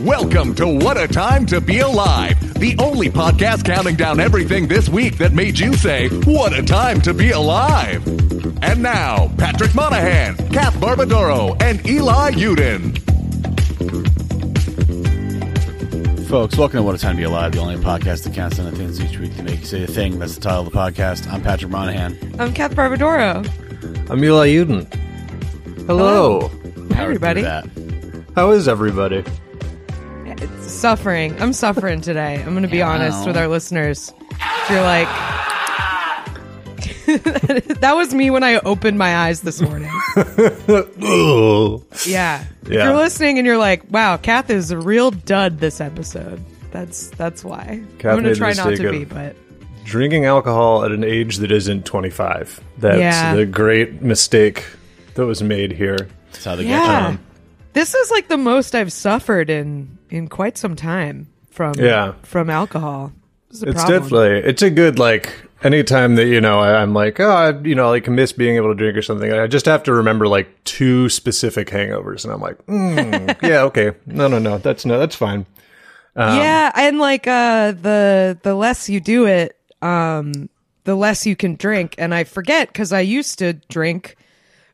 Welcome to What a Time to Be Alive, the only podcast counting down everything this week that made you say, what a time to be alive. And now, Patrick Monahan, Kath Barbadoro, and Eli Uden. Folks, welcome to What a Time to Be Alive, the only podcast that counts down the things each week to make you say a thing. That's the title of the podcast. I'm Patrick Monahan. I'm Kath Barbadoro. I'm Eli Uden. Hello. Hi, everybody. How is everybody? It's suffering. I'm suffering today. I'm going to be honest with our listeners. If you're like... that was me when I opened my eyes this morning. Yeah. If you're listening and you're like, wow, Kath is a real dud this episode. That's why. Kath I'm going to try not to be, but... Drinking alcohol at an age that isn't 25. That's the great mistake that was made here. That's how they get you. This is like the most I've suffered in quite some time from alcohol. It's definitely, it's a good, like, anytime that, I'm like, I miss being able to drink or something. I just have to remember like two specific hangovers. And I'm like, yeah, okay. No, that's fine. And like, the less you do it, the less you can drink. And I forget, because I used to drink,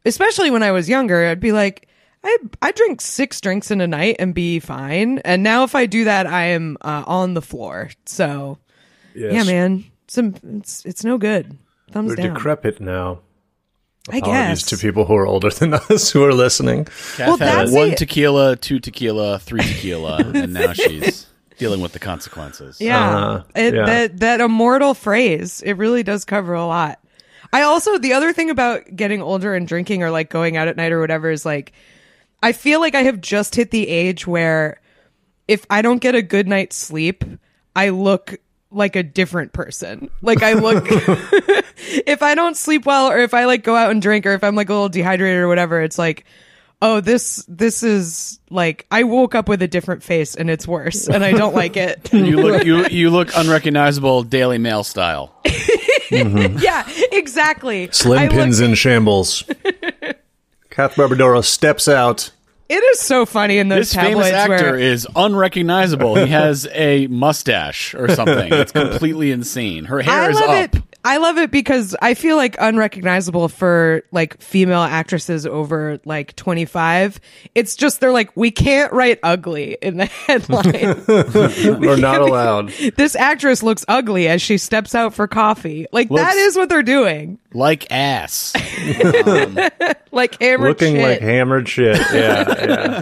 especially when I was younger, I'd be like, I drink 6 drinks in a night and be fine. And now if I do that, I am on the floor. So, yeah, man, it's no good. Thumbs down. We're decrepit now. I guess. Apologies to people who are older than us who are listening. Kath had 1 tequila, 2 tequila, 3 tequila, and now she's dealing with the consequences. Yeah, that immortal phrase, it really does cover a lot. I also, the other thing about getting older and drinking or like going out at night or whatever is like, I feel like I have just hit the age where if I don't get a good night's sleep, I look like a different person. Like I look, if I don't sleep well, or if I like go out and drink, or if I'm like a little dehydrated or whatever, it's like, oh, this is like, I woke up with a different face and it's worse and I don't like it. You look unrecognizable Daily Mail style. Mm-hmm. Yeah, exactly. Slim pins in shambles. Kath Barbadoro steps out. It is so funny in those tabloids. This famous actor is unrecognizable. He has a mustache or something. It's completely insane. Her hair is up. I love it because I feel like unrecognizable for like female actresses over like 25. It's just they're like, we can't write ugly in the headline. We're not allowed. This actress looks ugly as she steps out for coffee. Like that is what they're doing. Like ass. Like hammered looking shit. Like hammered shit. Yeah.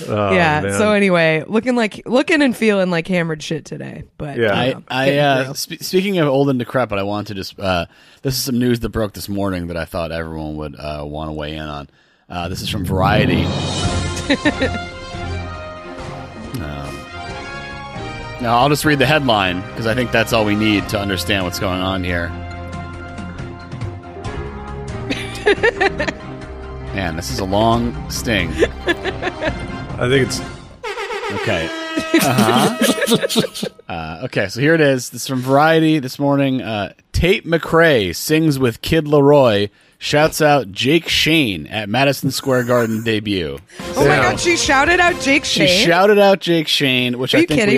Oh, yeah. man. So anyway, looking and feeling like hammered shit today. But speaking of old and decrepit, I want to just this is some news that broke this morning that I thought everyone would want to weigh in on. This is from Variety. Now I'll just read the headline because I think that's all we need to understand what's going on here. Man, this is a long sting. I think it's... Okay. Okay, so here it is. This is from Variety this morning. Tate McRae sings with Kid Laroi, shouts out Jake Shane at Madison Square Garden debut. Oh my God, she shouted out Jake Shane? She shouted out Jake Shane, which I think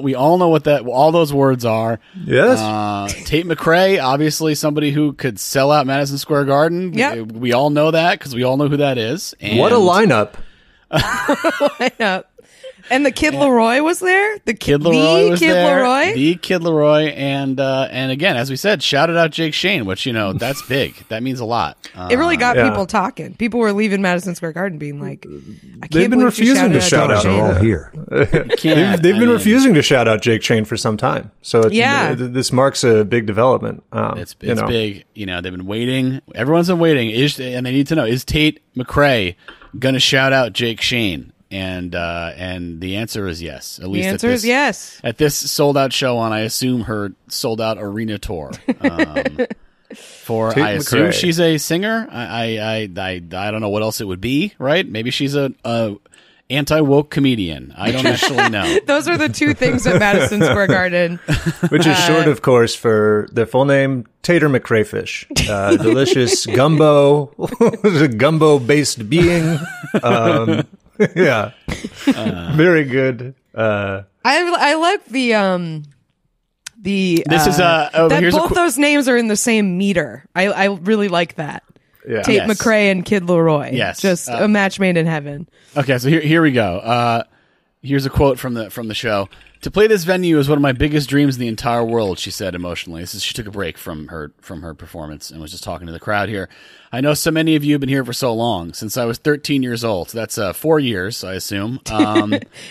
we all know what all those words are. Yes. Tate McRae, obviously somebody who could sell out Madison Square Garden. Yep. We all know that because we all know who that is. And what a lineup. And the Kid Laroi was there? The Kid Laroi was there. Laroi? The Kid Laroi. And again, as we said, shouted out Jake Shane, which, that's big. That means a lot. It really got people talking. People were leaving Madison Square Garden being like, I can't They've been refusing to shout out all here. They've been refusing to shout out Jake Shane for some time. So this marks a big development. It's big. They've been waiting. Everyone's been waiting. And they need to know, is Tate McRae going to shout out Jake Shane? And the answer is yes. At least the answer is yes. At this sold out show on, I assume, her sold out arena tour. I assume she's a singer. I don't know what else it would be. Right? Maybe she's a anti-woke comedian. I don't actually know. Those are the two things at Madison Square Garden. Which is short, of course, for their full name, Tater McCrayfish. Delicious gumbo-based being. Yeah. Very good. I like this is that both those names are in the same meter. I really like that. Yeah. Tate McRae and Kid Leroy. Yes. Just a match made in heaven. Okay, so here we go. Here's a quote from the show. "To play this venue is one of my biggest dreams in the entire world," she said emotionally. She took a break from her performance and was just talking to the crowd here. "I know so many of you have been here for so long, since I was 13 years old." So that's 4 years, I assume.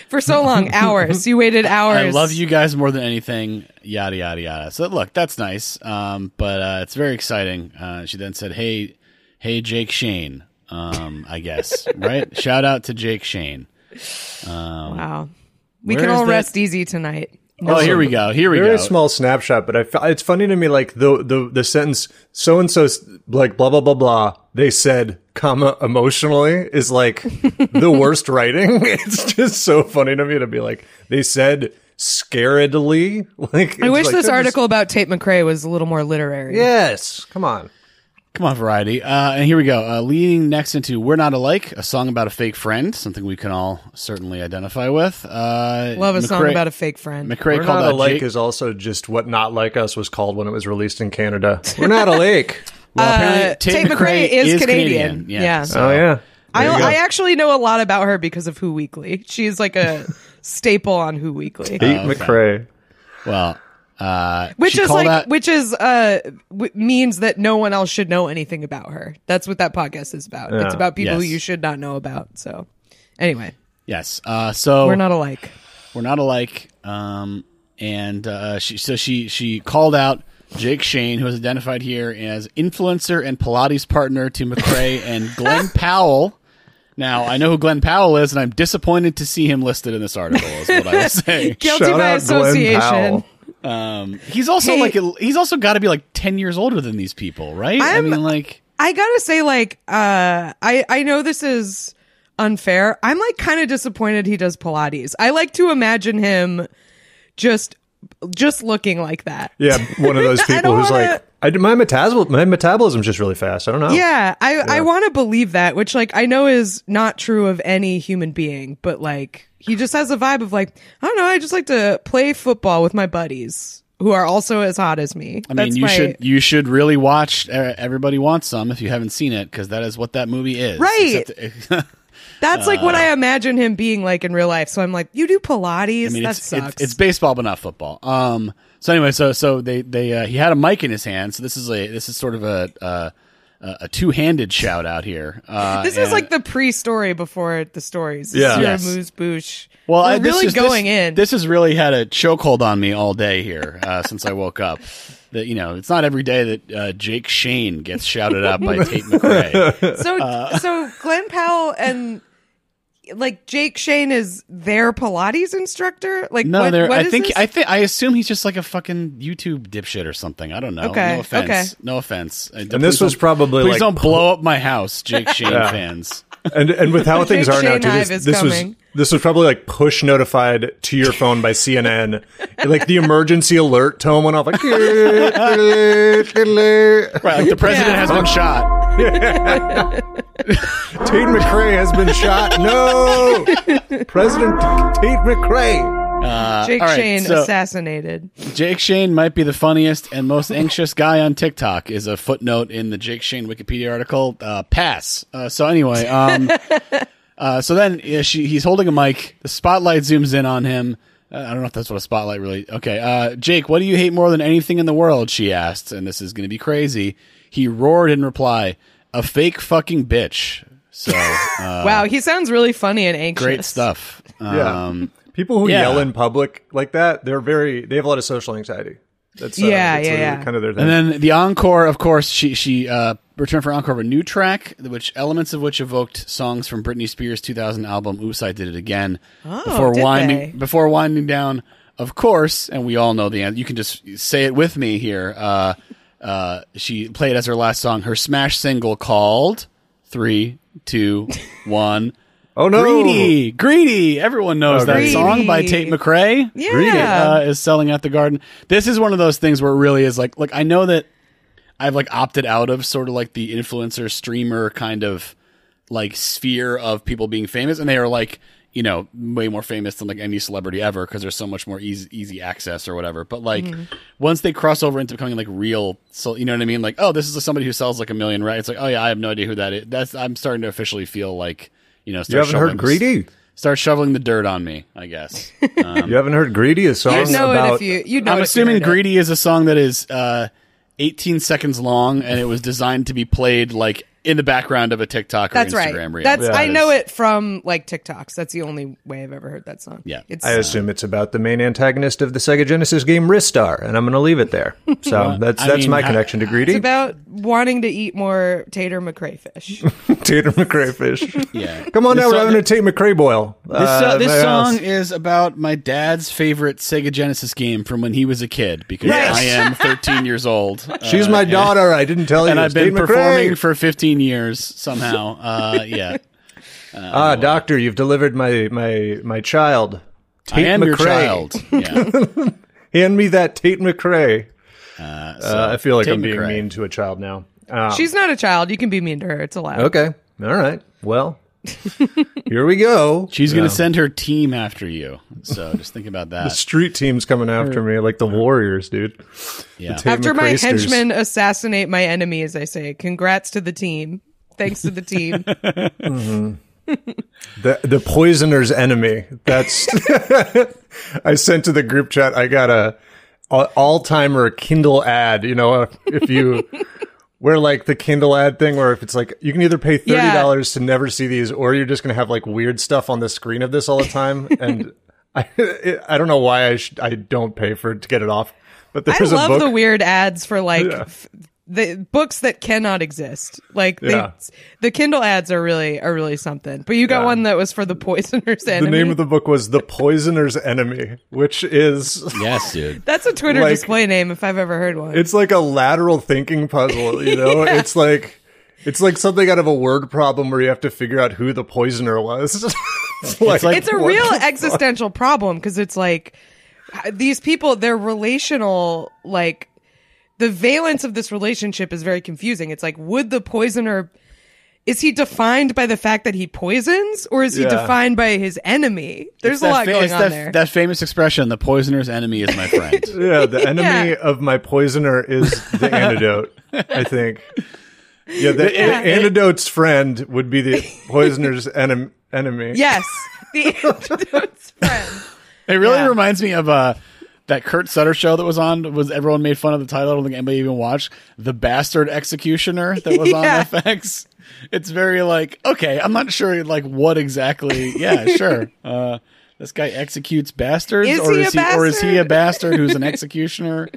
For so long, hours. You waited hours. I love you guys more than anything, yada, yada, yada. So look, that's nice, but it's very exciting. She then said, hey, Jake Shane, I guess, right? Shout out to Jake Shane. Wow. We can all rest easy tonight. Oh, here we go. Very small snapshot, but it's funny to me, like the sentence "so and so like blah blah blah blah." They said, comma emotionally is like the worst writing. It's just so funny to me to be like they said scaredly. Like I wish this article about Tate McRae was a little more literary. Yes, come on, Variety. And here we go. Leading next into "We're Not Alike," a song about a fake friend, something we can all certainly identify with. Love a song about a fake friend. McRae We're called Not out Alike Jake. is also just what Not Like Us was called when it was released in Canada. We're Not Alike. Well, apparently Tate McRae is Canadian. Yeah. So, Oh yeah. I actually know a lot about her because of Who Weekly. She's like a staple on Who Weekly. Tate McRae. Well, Which means that no one else should know anything about her. That's what that podcast is about. Yeah. It's about people who you should not know about. So, anyway, yes. So we're not alike. We're not alike. She called out Jake Shane, who is identified here as influencer and Pilates partner to McRae and Glenn Powell. Now, I know who Glenn Powell is, and I'm disappointed to see him listed in this article, is what I will say. Guilty Shout by out association. He's also he's also got to be like 10 years older than these people, right? I gotta say, I know this is unfair. I'm like kind of disappointed he does Pilates. I like to imagine him just looking like that. Yeah, one of those people who's like, my metabolism's just really fast. I don't know. Yeah, I want to believe that, which like I know is not true of any human being, but like he just has a vibe of like, I don't know, I just like to play football with my buddies who are also as hot as me. I mean, you should really watch Everybody Wants Some if you haven't seen it, because that is what that movie is. Right. That's like what I imagine him being like in real life. So I'm like, you do Pilates? I mean, that sucks. It's baseball, but not football. So anyway, so they he had a mic in his hand. So this is sort of a two-handed shout out here. This is like the pre-story before the stories. Yeah. Yes. Moose Boosh. Well, We're really going in. This has really had a chokehold on me all day here since I woke up. That it's not every day that Jake Shane gets shouted out by Tate McRae. So Glenn Powell and like Jake Shane is their Pilates instructor. Like no, I assume he's just like a fucking YouTube dipshit or something. I don't know. Okay. No offense. Okay. No offense. And this was probably please don't blow up my house, Jake Shane fans. And with how things are now, Jake too, Shane this was probably like push notified to your phone by CNN. Like the emergency alert tone went off, like right, like the president has been shot. Tate McRae has been shot. No, President Tate McRae. Jake Shane assassinated. Jake Shane might be the funniest and most anxious guy on TikTok, is a footnote in the Jake Shane Wikipedia article. Pass. So anyway, so then he's holding a mic. The spotlight zooms in on him. I don't know if that's what a spotlight really... Okay. Jake, what do you hate more than anything in the world? She asked, and this is going to be crazy. He roared in reply, "A fake fucking bitch." So, wow, he sounds really funny and anxious. Great stuff. Yeah. People who yell in public like that, they have a lot of social anxiety. That's kind of their thing. And then the encore, of course, she returned for encore of a new track, elements of which evoked songs from Britney Spears' 2000 album "Oops, I Did It Again." Before winding down, of course, and we all know the end. You can just say it with me here. She played as her last song her smash single called 3, 2, 1. Oh no! Greedy. Everyone knows that song by Tate McRae. Yeah, Greedy is selling out the Garden. This is one of those things where it really is like I know that I've like opted out of sort of like the influencer streamer kind of like sphere of people being famous, and they are like, you know, way more famous than like any celebrity ever because there's so much more easy access or whatever. But like once they cross over into becoming like real, so you know what I mean? Like, oh, this is somebody who sells like 1 million, right? It's like, oh yeah, I have no idea who that is. I'm starting to officially feel like, you know, you haven't heard Greedy? Start shoveling the dirt on me, I guess. You haven't heard Greedy, a song about... I'm assuming Greedy is a song that is 18 seconds long, and it was designed to be played like in the background of a TikTok or Instagram reel. I know it from like TikToks. That's the only way I've ever heard that song. Yeah, I assume it's about the main antagonist of the Sega Genesis game Ristar, and I'm going to leave it there. So that's my connection to Greedy. It's about wanting to eat more Tater McRae fish. Tater McRae fish. Yeah, come on now, we're having a Tate McRae boil. This song is about my dad's favorite Sega Genesis game from when he was a kid, because I am 13 years old. She's my daughter. I didn't tell you. And I've been performing for 15 years somehow. Yeah. Doctor, you've delivered my child. Tate I am McRae. your child. Yeah. Hand me that Tate McRae. I feel like Tate I'm being McRae. mean to a child now. She's not a child. You can be mean to her. It's allowed. Okay. All right. Well, here we go. She's going to send her team after you. So just think about that. The street team's coming after me like the Warriors, dude. Yeah. After my henchmen assassinate my enemy, as I say, congrats to the team. Thanks to the team. The poisoner's enemy. That's I sent to the group chat. I got a all-timer Kindle ad. You know, if you where like the Kindle ad thing, where if it's like you can either pay $30 to never see these, or you're just gonna have like weird stuff on the screen of this all the time. And I don't know why I don't pay for it to get it off. But there's I love a book. the weird ads for like the books that cannot exist. Like the Kindle ads are really something. But you got one that was for the poisoner's enemy. The name of the book was The Poisoner's Enemy, which is yes, dude. That's a Twitter display name if I've ever heard one. It's like a lateral thinking puzzle, you know? It's like something out of a word problem where you have to figure out who the poisoner was. It's a real existential problem, because it's like these people, they're relational, like the valence of this relationship is very confusing. It's like, would the poisoner, is he defined by the fact that he poisons, or is he defined by his enemy? There's a lot going on there. That famous expression, the poisoner's enemy is my friend. Yeah, the enemy of my poisoner is the antidote, I think. Yeah, the antidote's friend would be the poisoner's enemy. Yes, the antidote's friend. It really reminds me of that Kurt Sutter show that was on. Everyone made fun of the title. I don't think anybody even watched The Bastard Executioner that was on FX. It's very like, okay, I'm not sure like what exactly. Yeah, sure. This guy executes bastards, or is he a bastard who's an executioner?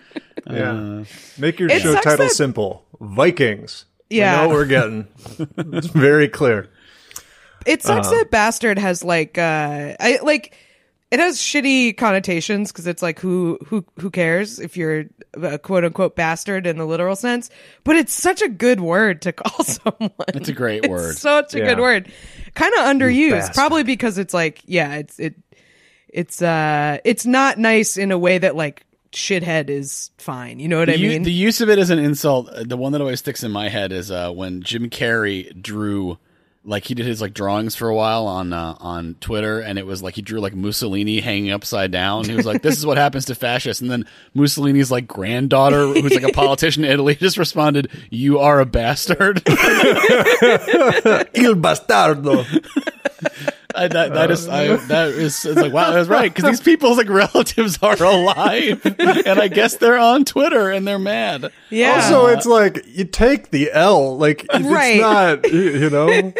Make your show title simple: Vikings. Yeah, we know what we're getting. It's very clear. It sucks that bastard has like it has shitty connotations, because it's like who cares if you're a quote unquote bastard in the literal sense, but it's such a good word to call someone. It's a great word. It's such a good word. Kind of underused, probably because it's like it's not nice in a way that like shithead is fine. You know what I mean? The use of it as an insult, the one that always sticks in my head is when Jim Carrey drew, like he did his like drawings for a while on Twitter, and it was like he drew like Mussolini hanging upside down. He was like, "This is what happens to fascists." And then Mussolini's like granddaughter, who's like a politician in Italy, just responded, "You are a bastard." Il bastardo. It's like, wow, that's right, because these people's like relatives are alive, and I guess they're on Twitter and they're mad. Yeah. Also, it's like you take the L, like it's not, you know. You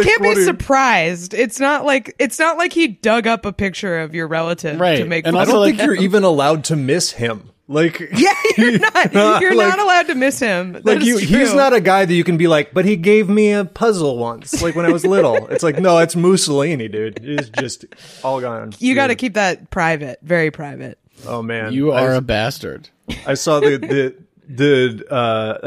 can't be surprised. It's not like he dug up a picture of your relative to make fun. And I don't think you're even allowed to miss him. Like, yeah, you're not. You're not allowed to miss him. That is true. He's not a guy that you can be like, but he gave me a puzzle once, like when I was little. It's like, no, it's Mussolini, dude. He's just all gone. You got to keep that private, very private. Oh man, you are a bastard. I saw I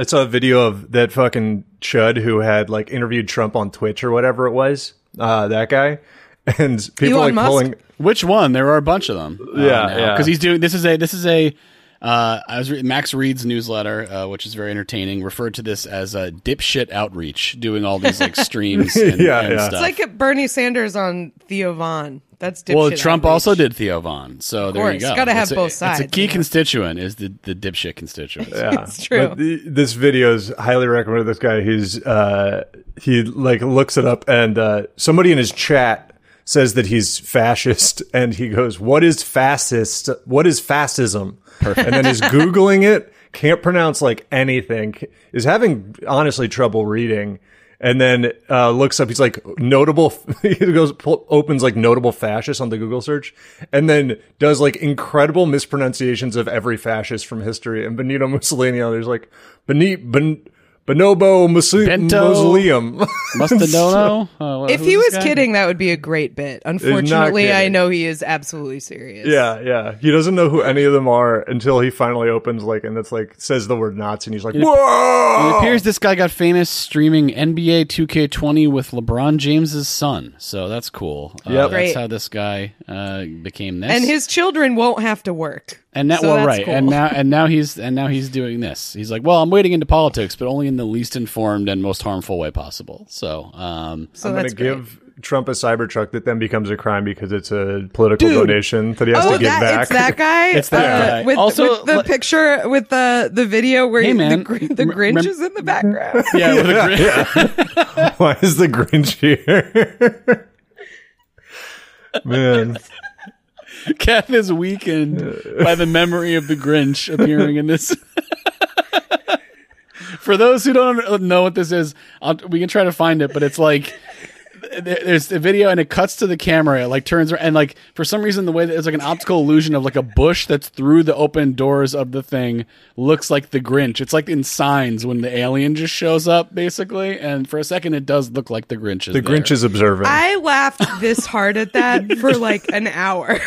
saw a video of that fucking chud who had like interviewed Trump on Twitch or whatever it was. That guy. And people Elon Musk? Which one? There are a bunch of them. Yeah. Because he's doing, this is a I was reading Max Reed's newsletter, which is very entertaining, referred to this as a dipshit outreach, doing all these like streams and stuff. It's like Bernie Sanders on Theo Von. That's dipshit well, Trump outreach. also did Theo Von, so of there course. you go. Got to have both sides. It's a key constituent is the dipshit constituent. Yeah, it's true. But this video is highly recommended. This guy, he like looks it up, and somebody in his chat says that he's fascist, and he goes, "What is fascist? What is fascism?" Perfect. And then he's Googling it, can't pronounce like anything, is having honestly trouble reading. And then looks up, he's like, notable, he goes, opens like notable fascist on the Google search, and then does like incredible mispronunciations of every fascist from history. And Benito Mussolini, there's like, Bonobo Mausoleum. Mustadono? If he was kidding, that would be a great bit. Unfortunately, I know he is absolutely serious. Yeah. He doesn't know who any of them are until he finally opens like, and it's like, says the word Nazi, and he's like, whoa! It appears this guy got famous streaming NBA 2K20 with LeBron James's son. So that's cool. That's how this guy became this. And his children won't have to work. And now, so cool. and now he's doing this. He's like, well, I'm wading into politics, but only in the least informed and most harmful way possible. So, I'm going to give Trump a Cybertruck that then becomes a crime because it's a political donation that he has to give back. It's that guy. It's that guy. With the picture with the video where the Grinch is in the background. Yeah, with the Grinch. Why is the Grinch here? Man. Kath is weakened by the memory of the Grinch appearing in this. For those who don't know what this is, we can try to find it, but it's like there's a video and it cuts to the camera, it like turns around, and like for some reason the way that it's like an optical illusion of like a bush that's through the open doors of the thing looks like the Grinch. It's like in Signs when the alien just shows up basically, and for a second it does look like the Grinch is Grinch is observing. I laughed this hard at that for like an hour.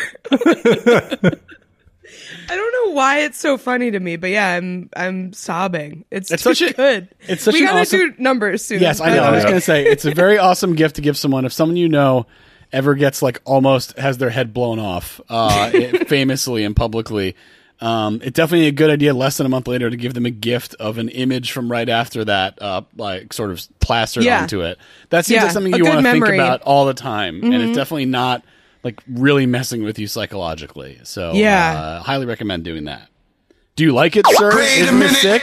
I don't know why it's so funny to me, but yeah, I'm sobbing. It's such good. It's such we an gotta awesome... do numbers soon. Yes, I know. I was gonna say it's a very awesome gift to give someone. If someone you know ever gets like almost has their head blown off, famously and publicly, it's definitely a good idea. Less than a month later, to give them a gift of an image from right after that, like sort of plastered onto it. That seems like something you want to think about all the time, and it's definitely not like really messing with you psychologically. So highly recommend doing that. Do you like it, sir? Isn't it sick?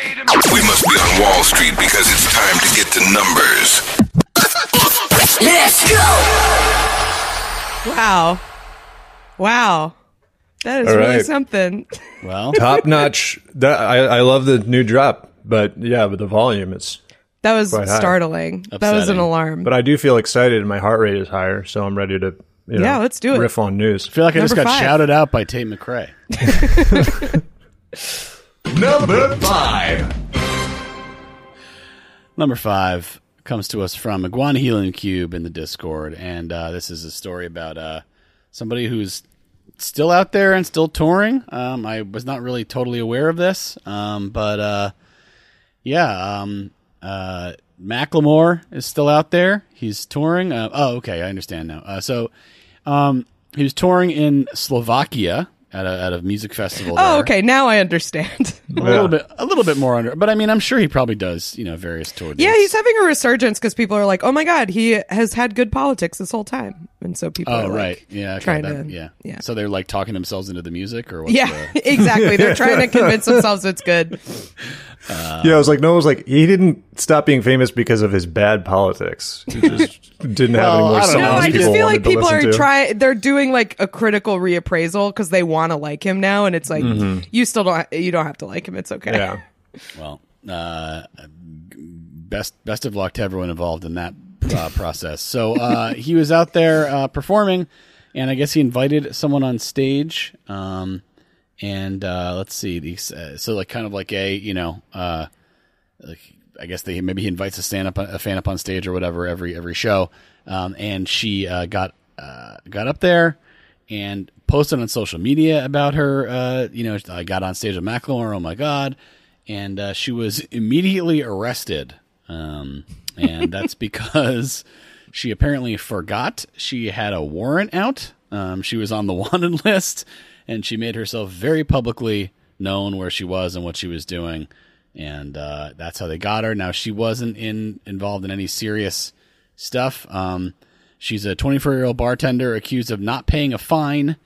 We must be on Wall Street because it's time to get to numbers. Let's go! Wow. That is really something. Well, top notch. I love the new drop, but the volume is. That was startling. Upsetting. That was an alarm. But I do feel excited, and my heart rate is higher, so I'm ready to. Let's do it. Riff on news. I feel like I just got shouted out by Tate McRae. Number 5. Number 5 comes to us from Iguana Healing Cube in the Discord, and this is a story about somebody who's still out there and still touring. I was not really totally aware of this, but Macklemore is still out there. He's touring. Okay, I understand now. So he was touring in Slovakia at a music festival there. Oh, okay. Now I understand. A little bit more under, but I mean, I'm sure he probably does, various tour dates. Yeah, he's having a resurgence because people are like, "Oh my God, he has had good politics this whole time," and so people are like, trying to. So they're like talking themselves into the music, or what's exactly. They're trying to convince themselves it's good. I was like, no, it was like he didn't stop being famous because of his bad politics. He just didn't have any more songs. No, I just feel like people are trying. They're doing like a critical reappraisal because they want to like him now, and it's like you still don't. You don't have to like him. It's okay. Yeah. Well, best of luck to everyone involved in that process. So he was out there performing, and I guess he invited someone on stage. And let's see, so like kind of like like I guess maybe he invites a fan up on stage or whatever every show, and she got up there and posted on social media about her. I got on stage with Macklemore. Oh my God. And she was immediately arrested. And that's because she apparently forgot she had a warrant out. She was on the wanted list, and she made herself very publicly known where she was and what she was doing, and that's how they got her. Now, she wasn't involved in any serious stuff. She's a 24-year-old bartender accused of not paying a fine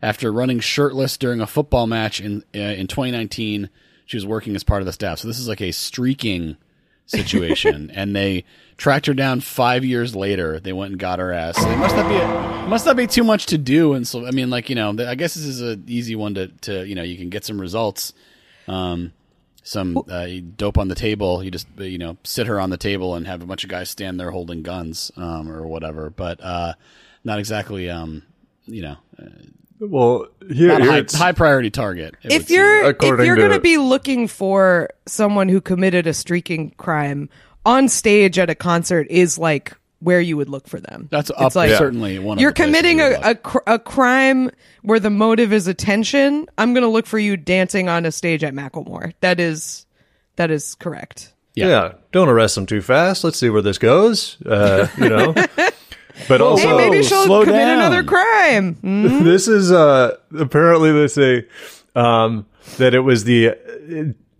after running shirtless during a football match in 2019. She was working as part of the staff. So this is like a streaking situation, and they tracked her down 5 years later. They went and got her ass. So it must not be too much to do. And so, I mean, like, I guess this is an easy one to you can get some results. Some dope on the table. You just, sit her on the table and have a bunch of guys stand there holding guns, or whatever. But, not exactly, well, here not a high priority target. If you're going to be looking for someone who committed a streaking crime, on stage at a concert is like where you would look for them. That's up, like, certainly one. You're committing a crime where the motive is attention. I'm going to look for you dancing on a stage at Macklemore. That is correct. Yeah. Don't arrest them too fast. Let's see where this goes. But also, hey, maybe she'll commit another crime. Mm-hmm. This is apparently they say that it was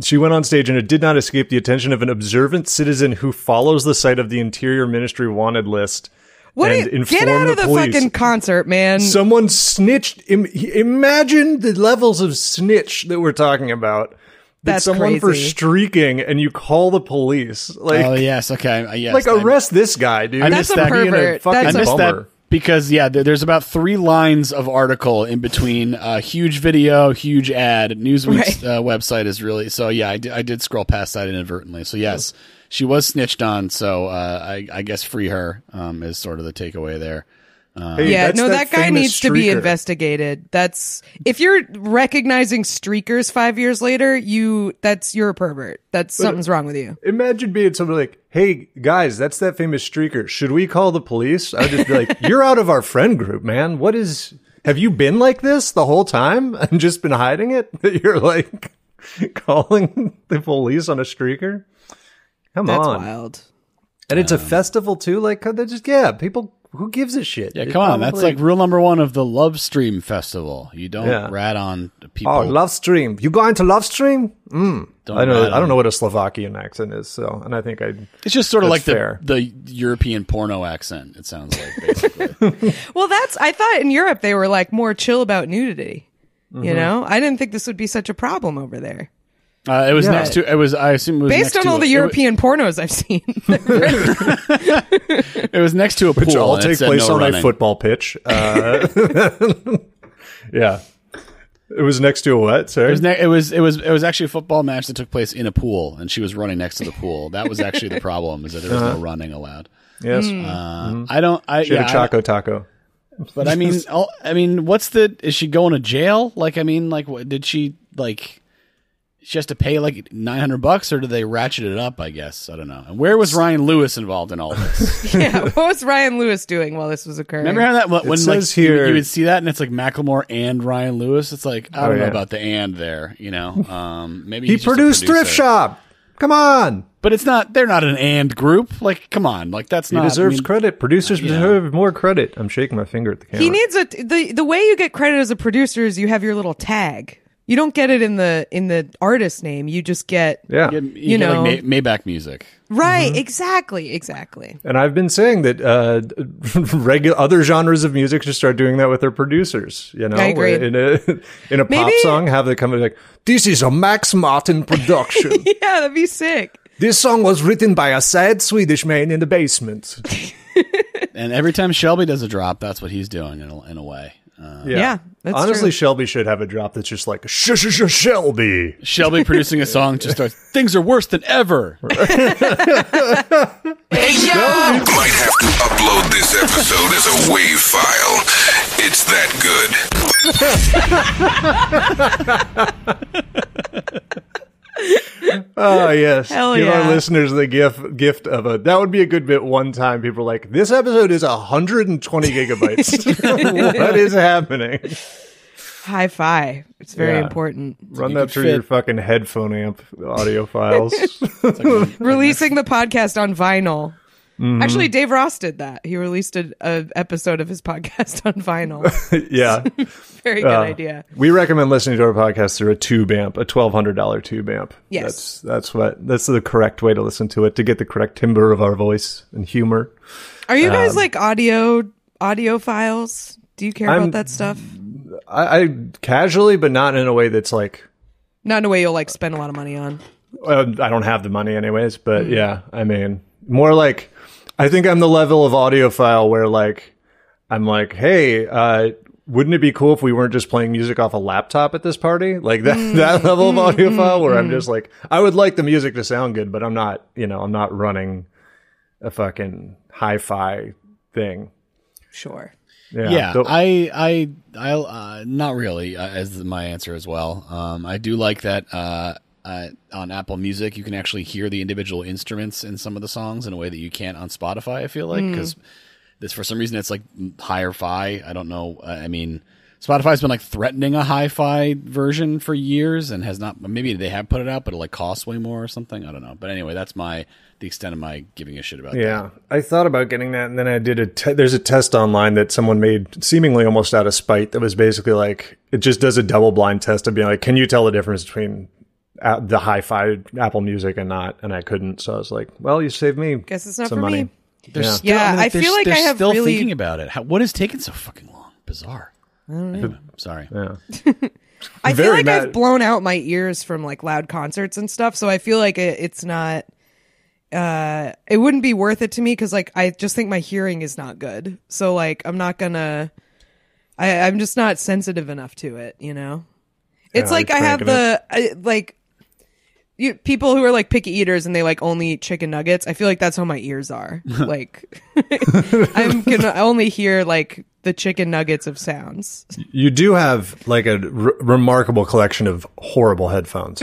she went on stage and it did not escape the attention of an observant citizen who follows the site of the Interior Ministry wanted list. Get out of the fucking concert, man. Someone snitched. Imagine the levels of snitch that we're talking about. That's someone crazy. For streaking, and you call the police. Like, oh yes, okay, yes. Like, arrest this guy, dude. That's a pervert. I missed that because there's about 3 lines of article in between. Huge video, huge ad. Newsweek's website is really so. Yeah, I did scroll past that inadvertently. So yes, she was snitched on. So I guess free her is sort of the takeaway there. That guy needs to be investigated. If you're recognizing streakers 5 years later, you're a pervert. Something's wrong with you. Imagine being somebody like, hey guys, that's that famous streaker. Should we call the police? I would just be like, you're out of our friend group, man. Have you been like this the whole time and just been hiding it? That you're like calling the police on a streaker? Come on. That's wild. And it's a festival too. Like, they're just, people. Who gives a shit? Yeah, come on. That's like rule number 1 of the Love Stream Festival. You don't rat on people. Oh, Love Stream. You going to Love Stream? I don't know what a Slovakian accent is, and I think it's just sort of like the European porno accent, it sounds like, basically. Well, I thought in Europe they were like more chill about nudity. Mm-hmm. I didn't think this would be such a problem over there. It was next to. It was. I assume it was based on all the European pornos I've seen. It was next to a pool. Which all take place on a football pitch. Yeah, it was next to a what? Sorry, it was actually a football match that took place in a pool, and she was running next to the pool. That was actually the problem, is that there was no running allowed. Yes, she had a Choco Taco. But I mean, is she going to jail? Like, I mean, like, did she like? She has to pay like $900, or do they ratchet it up? I guess, I don't know. And where was Ryan Lewis involved in all this? What was Ryan Lewis doing while this was occurring? Remember how that when like here, you would see that, and it's like Macklemore and Ryan Lewis. It's like I don't know about the and there. Maybe he produced Thrift Shop. Come on, but it's not. They're not an and group. Like, come on, like that's not. He deserves credit. Producers deserve more credit. I'm shaking my finger at the camera. He needs the way you get credit as a producer is you have your little tag. You don't get it in the artist name. You just get, you get like Maybach music. Right. Mm-hmm. Exactly. And I've been saying that other genres of music should start doing that with their producers. I agree. In a pop song, have they come and like, this is a Max Martin production. Yeah, that'd be sick. This song was written by a sad Swedish man in the basement. And every time Shelby does a drop, that's what he's doing in a way. That's honestly, true. Shelby should have a drop that's just like Shelby. Shelby producing a song just starts. Things are worse than ever. Hey, yo! Might have to upload this episode as a WAV file. It's that good. Oh, yes. Hell Give yeah. our listeners the gift of that would be a good bit one time. People are like, this episode is 120 gigabytes. What is happening? Hi-fi. It's very important. Run that through your fucking headphone amp audio files. Releasing the podcast on vinyl. Actually, Dave Ross did that. He released an episode of his podcast on vinyl. Yeah. Very good idea. We recommend listening to our podcast through a tube amp, a $1,200 tube amp. Yes. That's the correct way to listen to it, to get the correct timbre of our voice and humor. Are you guys like audio files? Do you care about that stuff? I casually, but not in a way that's like... Not in a way you'll like spend a lot of money on. I don't have the money anyways, but yeah, I mean, more like... I think I'm the level of audiophile where like I'm like, hey, wouldn't it be cool if we weren't just playing music off a laptop at this party? Like that level of audiophile where I'm just like, I would like the music to sound good, but I'm not running a fucking hi-fi thing. Sure. Yeah, I not really as my answer as well. I do like that on Apple Music, you can actually hear the individual instruments in some of the songs in a way that you can't on Spotify, I feel like, because this, for some reason, it's like higher-fi. I don't know. I mean, Spotify's been like threatening a hi-fi version for years and has not. Maybe they have put it out, but it like costs way more or something. I don't know. But anyway, that's the extent of my giving a shit about that. Yeah, I thought about getting that, and then I did there's a test online that someone made seemingly almost out of spite that was basically like, it just does a double-blind test of being like, can you tell the difference between the hi-fi Apple Music and not, and I couldn't, so I was like, well, you saved me. Guess it's not some for money. me. I feel like I have still really thinking about it. What has taken so fucking long? Bizarre. Anyway, sorry. Yeah. I feel like I've blown out my ears from like loud concerts and stuff, so I feel like it's not. It wouldn't be worth it to me because like I just think my hearing is not good. So like I'm not gonna. I'm just not sensitive enough to it. You know, it's like I have people who are like picky eaters and they like only eat chicken nuggets. I feel like that's how my ears are. Like I'm gonna only hear like the chicken nuggets of sounds. You do have like a remarkable collection of horrible headphones.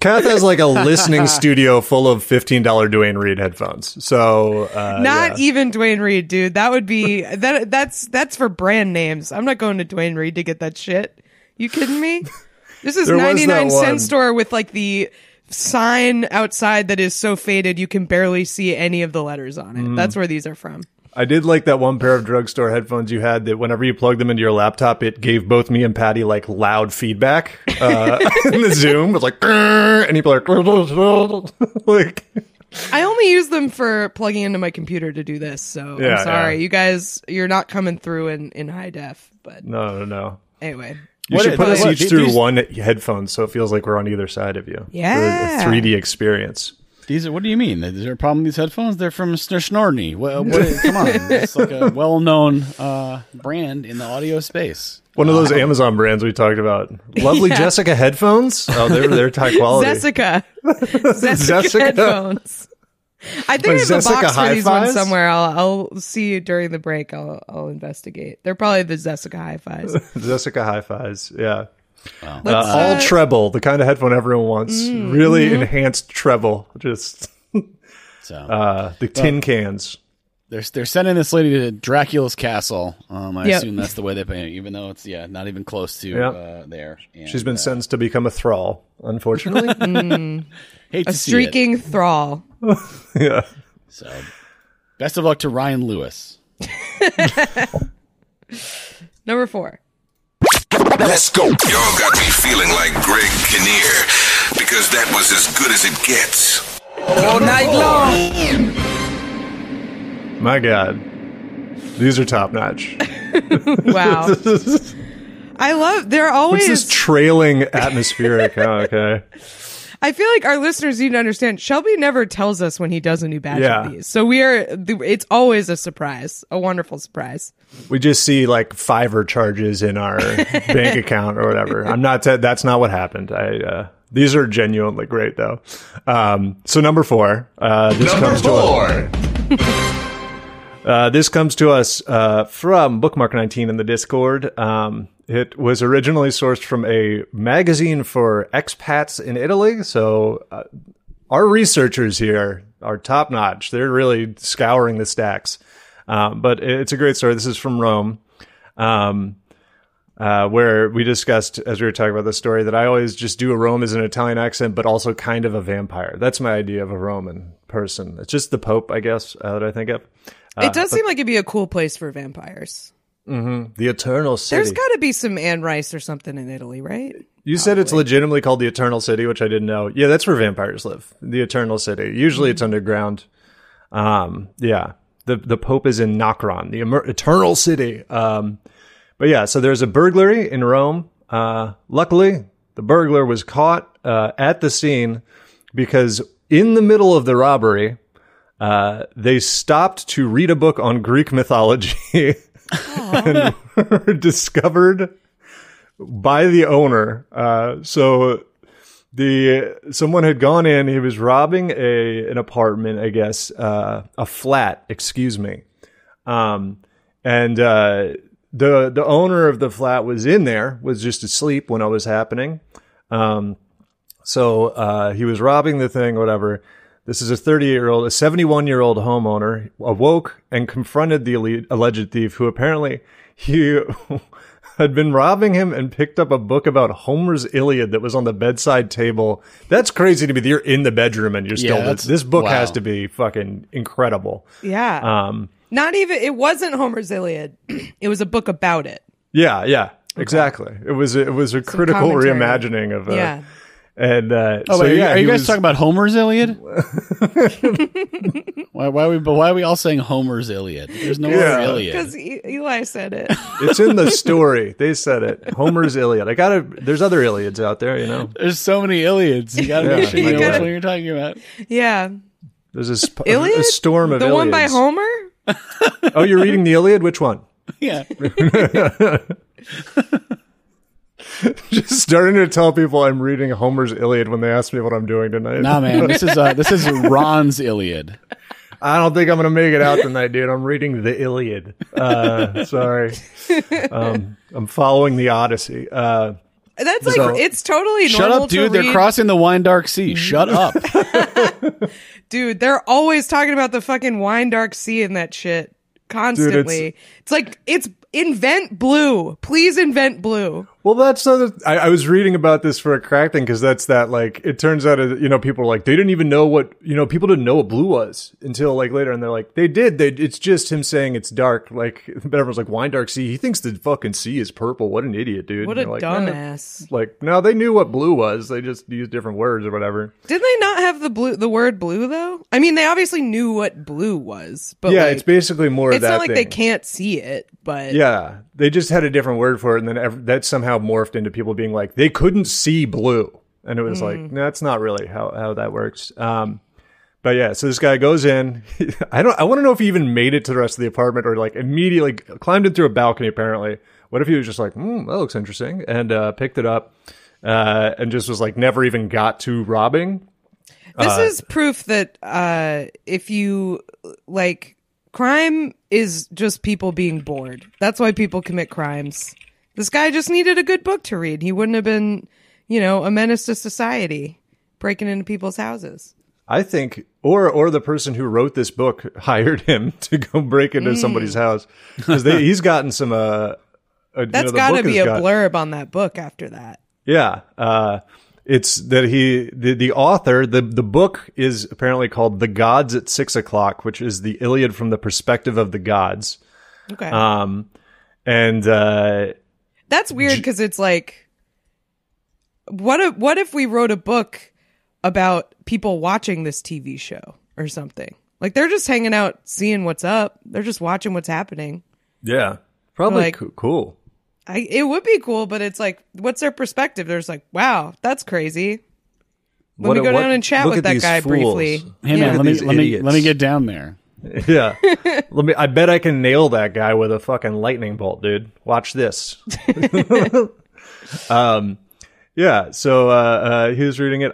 Kath has like a listening studio full of $15 Duane Reade headphones. So not even Duane Reade, dude. That would be that's for brand names. I'm not going to Duane Reade to get that shit. You kidding me? This is 99-cent store with like the sign outside that is so faded you can barely see any of the letters on it. That's where these are from. I did like that one pair of drugstore headphones you had that whenever you plugged them into your laptop, it gave both me and Patty like loud feedback in the Zoom. It was like, and people are like. I only use them for plugging into my computer to do this, so I'm sorry. You guys, you're not coming through in high def. But No. Anyway. You should put us each through one headphone so it feels like we're on either side of you. Yeah. For a 3D experience. What do you mean? Is there a problem with these headphones? They're from Snorny. Come on. It's like a well-known brand in the audio space. One of those Amazon brands we talked about. Lovely Jessica headphones. Oh, they're high quality. Jessica headphones. I think there's a box for these ones somewhere. I'll see you during the break. I'll investigate. They're probably the Jessica Hi-Fis. Jessica Hi-Fis, yeah. Wow. All treble, the kind of headphone everyone wants. Really enhanced treble. Just the tin cans. They're sending this lady to Dracula's castle. I assume that's the way they pay it, even though it's not even close to there. And, she's been sentenced to become a thrall, unfortunately. Hate to streaking thrall. Yeah. So, best of luck to Ryan Lewis. Number 4. Let's go. Y'all got me feeling like Greg Kinnear because that was as good as it gets. All night long. My God. These are top notch. Wow. They're always. What's this trailing atmospheric? Oh, okay. I feel like our listeners need to understand Shelby never tells us when he does a new batch of these. So it's always a surprise, a wonderful surprise. We just see like Fiverr charges in our bank account or whatever. That's not what happened. These are genuinely great though. So number 4, this comes to us from Bookmark 19 in the Discord. It was originally sourced from a magazine for expats in Italy. So our researchers here are top notch. They're really scouring the stacks. But it's a great story. This is from Rome. where we discussed, as we were talking about the story, that I always just do a Rome as an Italian accent, but also kind of a vampire. That's my idea of a Roman person. It's just the Pope, I guess, that I think of. It does seem like it'd be a cool place for vampires. Mm-hmm. The Eternal City. There's got to be some Anne Rice or something in Italy, right? You said it's legitimately called the Eternal City, which I didn't know. Yeah, that's where vampires live. The Eternal City. Usually it's underground. Yeah. The Pope is in Nocron, the Eternal City. But yeah, so there's a burglary in Rome. Luckily, the burglar was caught at the scene because in the middle of the robbery, they stopped to read a book on Greek mythology and were discovered by the owner. So someone had gone in. He was robbing an apartment, I guess, a flat. Excuse me. And the owner of the flat was in there, was just asleep when it was happening. So he was robbing the thing, whatever. This is a 71-year-old homeowner, awoke and confronted the alleged thief, who apparently he had been robbing him and picked up a book about Homer's Iliad that was on the bedside table. That's crazy to me that you're in the bedroom and you're still, this book has to be fucking incredible. Yeah. Not even, it wasn't Homer's Iliad. It was a book about it. Yeah, exactly. It was a critical reimagining of And are you guys talking about Homer's Iliad? why are we all saying Homer's Iliad? There's no other Iliad. Because Eli said it. It's in the story. They said it. Homer's Iliad. There's other Iliads out there, you know. There's so many Iliads. You gotta make sure you know which one you're talking about. Yeah. There's a storm of Iliads. The one by Homer? Oh, you're reading the Iliad? Which one? Yeah. Just starting to tell people I'm reading Homer's Iliad when they ask me what I'm doing tonight. Nah, man, this is Ron's Iliad. I don't think I'm gonna make it out tonight, dude. I'm reading the Iliad. Sorry, I'm following the Odyssey. That's it's totally normal. Shut up, dude. They're crossing the wine dark sea. Shut up, dude. They're always talking about the fucking wine dark sea and that shit constantly. Dude, it's like invent blue. Please invent blue. Well, that's I was reading about this for a crack thing, because that's that, like, it turns out, people are like, they didn't even know what, people didn't know what blue was until like later, and they're like, it's just him saying it's dark, like, but everyone's like, wine dark sea, he thinks the fucking sea is purple. What an idiot, dude. What a dumbass. Like, no, they knew what blue was, they just used different words or whatever. Did they not have the word blue though? I mean, they obviously knew what blue was, but yeah, it's basically more of that. It's not like thing. They can't see it, but yeah, they just had a different word for it, and then that somehow morphed into people being like, they couldn't see blue, and it was like, no, that's not really how that works. But yeah, so this guy goes in. I want to know if he even made it to the rest of the apartment, or like immediately climbed in through a balcony. Apparently, what if he was just like, that looks interesting, and picked it up, and just was like, never even got to robbing. This is proof that if you like, crime is just people being bored. That's why people commit crimes. This guy just needed a good book to read. He wouldn't have been, a menace to society, breaking into people's houses. I think, or the person who wrote this book hired him to go break into somebody's house, because he's gotten some. That's got to be a blurb on that book after that. Yeah, it's that the author, the book is apparently called "The Gods at 6 o'clock," which is the Iliad from the perspective of the gods. Okay. That's weird, because it's like, what if we wrote a book about people watching this TV show or something? Like, they're just hanging out, seeing what's up. They're just watching what's happening. Yeah, probably cool. It would be cool, but it's like, what's their perspective? There's like, wow, that's crazy. Let me go down and chat with that guy briefly. Hey man, let me get down there. Yeah. I bet I can nail that guy with a fucking lightning bolt, dude. Watch this. Yeah, so he was reading it.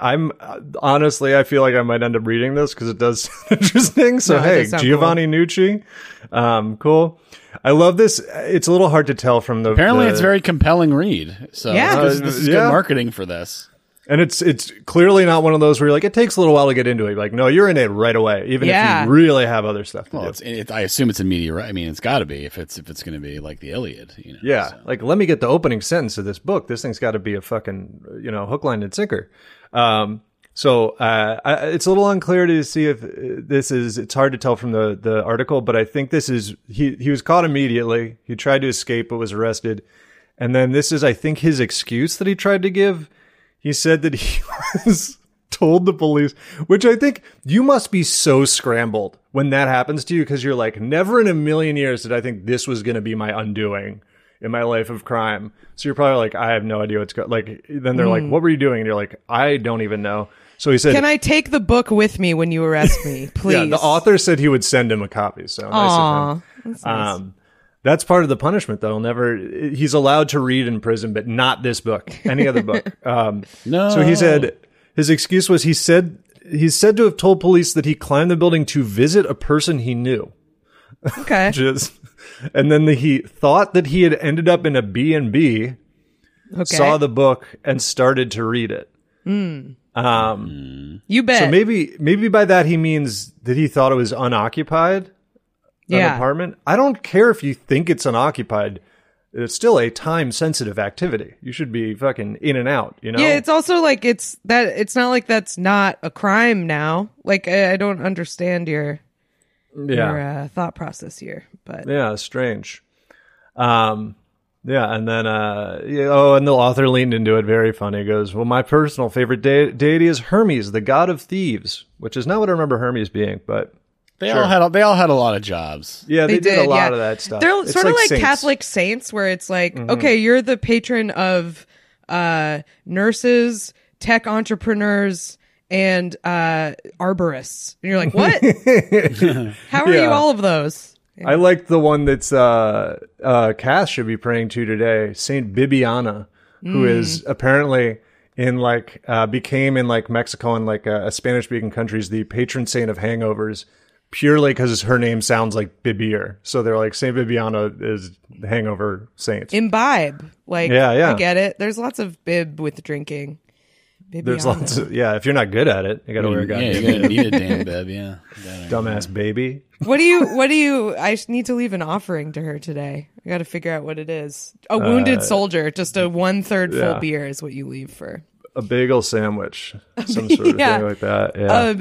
Honestly, I feel like I might end up reading this because it does sound interesting. So hey, Giovanni Nucci. Cool. I love this. It's a little hard to tell from the... Apparently it's a very compelling read. So this is good marketing for this. And it's clearly not one of those where you're like, it takes a little while to get into it. Like, no, you're in it right away, even if you really have other stuff to do. I assume it's immediate. Right? I mean, it's got to be if it's going to be like the Iliad. Yeah, so. Like let me get the opening sentence of this book. This thing's got to be a fucking hook, line, and sinker. So it's a little unclear to see if this is. It's hard to tell from the article, but I think this is he was caught immediately. He tried to escape, but was arrested, and then this is, I think, his excuse that he tried to give. He said that he was told the police, which I think you must be so scrambled when that happens to you because you're like, never in a million years did I think this was going to be my undoing in my life of crime. So you're probably like, I have no idea what's going. Like, then they're like, what were you doing? And you're like, I don't even know. So he said, can I take the book with me when you arrest me, please? Yeah, the author said he would send him a copy. So nice of him. That's nice. That's part of the punishment, though. He's allowed to read in prison, but not this book, any other book. No. So he said his excuse was he's said to have told police that he climbed the building to visit a person he knew. Okay. And then he thought that he had ended up in a B&B, saw the book, and started to read it. You bet. So maybe by that he means that he thought it was unoccupied. An apartment. I don't care if you think it's unoccupied. It's still a time-sensitive activity. You should be fucking in and out, Yeah, it's also like it's not like that's not a crime now. Like I don't understand your thought process here, but yeah, strange. And then and the author leaned into it. Very funny. He goes, "Well, my personal favorite deity is Hermes, the god of thieves," which is not what I remember Hermes being, but. They all had a lot of jobs. Yeah, they did a lot of that stuff. They're sort of like Catholic saints, where it's like, okay, you're the patron of nurses, tech entrepreneurs, and arborists, and you're like, what? How are you all of those? I like the one that's Cass should be praying to today, Saint Bibiana, who is apparently became in like Mexico and like a Spanish-speaking countries the patron saint of hangovers. Purely because her name sounds like Bibir. So they're like, Saint Bibiana is the hangover saint. Imbibe. Like, I get it. There's lots of bib with drinking. Bibiana. There's lots of, if you're not good at it, you gotta wear a goddamn bib. You need a damn bib, Dumbass baby. What do you, I need to leave an offering to her today. I gotta figure out what it is. A wounded soldier, just a 1/3 full beer is what you leave for. A bagel sandwich, some sort of thing like that. Yeah,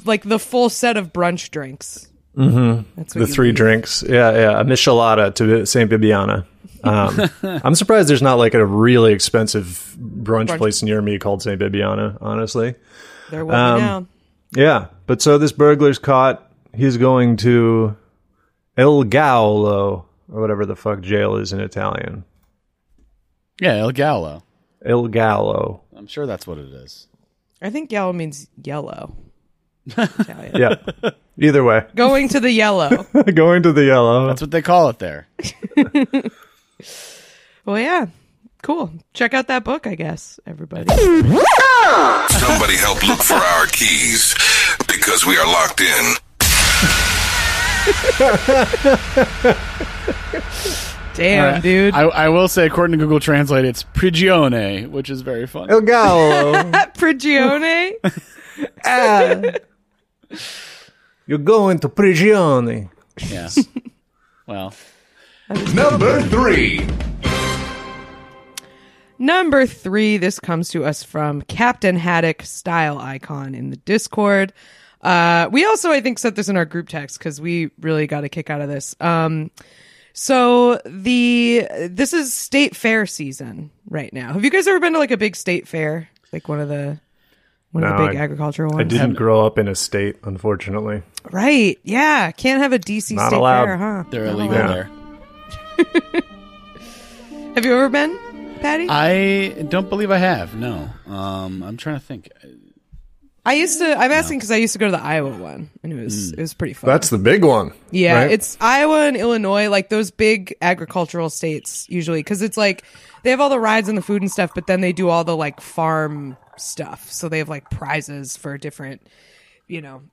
like the full set of brunch drinks. Mm-hmm. That's what the 3 drinks. Yeah, a michelada to Saint Bibiana. I'm surprised there's not like a really expensive brunch place near me called Saint Bibiana. Honestly, there will be now. Yeah, but so this burglar's caught. He's going to El Gallo or whatever the fuck jail is in Italian. Yeah, El Gallo. El Gallo. I'm sure that's what it is. I think gallo means yellow. Italian. Yeah. Either way. Going to the yellow. Going to the yellow. That's what they call it there. Well, yeah. Cool. Check out that book, I guess, everybody. Somebody help look for our keys because we are locked in. Damn, right. Dude. I will say, according to Google Translate, it's prigione, which is very funny. El Gallo. Prigione? You're going to prigione. Yeah. Well. Number 3. Number 3, this comes to us from Captain Haddock, style icon in the Discord. We also, I think, set this in our group text because we really got a kick out of this. So this is state fair season right now. Have you guys ever been to like a big state fair? Like one of the big agricultural ones? I didn't grow up in a state, unfortunately. Right. Yeah. Can't have a DC Not state allowed. fair, huh? They're illegal there. Have you ever been, Patty? I don't believe I have. No. I'm trying to think. I'm asking because I used to go to the Iowa one, and it was pretty fun. That's the big one. Yeah, right? It's Iowa and Illinois, like those big agricultural states usually, because it's like they have all the rides and the food and stuff, but then they do all the like farm stuff. So they have like prizes for different,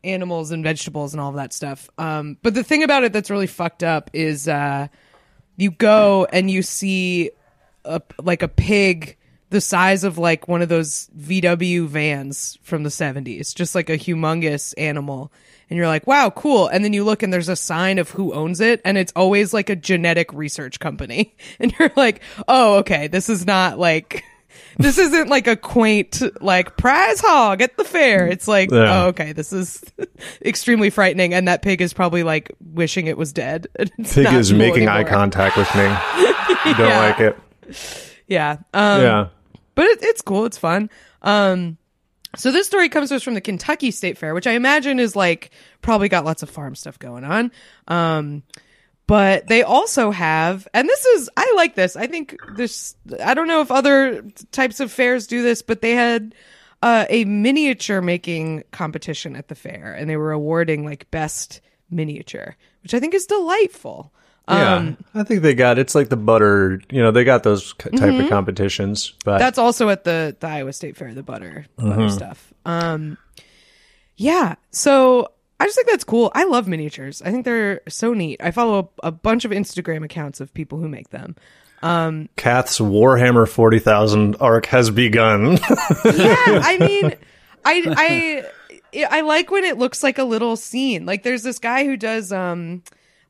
animals and vegetables and all of that stuff. But the thing about it that's really fucked up is you go and you see a pig the size of like one of those VW vans from the 70s, just like a humongous animal. And you're like, wow, cool. And then you look and there's a sign of who owns it. And it's always like a genetic research company. And you're like, oh, okay, this is not like, this isn't like a quaint, like prize hog at the fair. It's like, oh, okay, this is extremely frightening. And that pig is probably like wishing it was dead. Pig is making eye contact with me. You don't like it. Yeah. But it's cool. It's fun. So this story comes to us from the Kentucky State Fair, which I imagine is like probably got lots of farm stuff going on. But they also have, and I like this. I think this, I don't know if other types of fairs do this, but they had a miniature making competition at the fair, and they were awarding like best miniature, which I think is delightful. Yeah, I think it's like the butter, they got those type of competitions. But that's also at the Iowa State Fair, the butter stuff. Yeah, so I just think that's cool. I love miniatures. I think they're so neat. I follow a bunch of Instagram accounts of people who make them. Kath's Warhammer 40,000 arc has begun. Yeah, I mean, I like when it looks like a little scene. Like there's this guy who does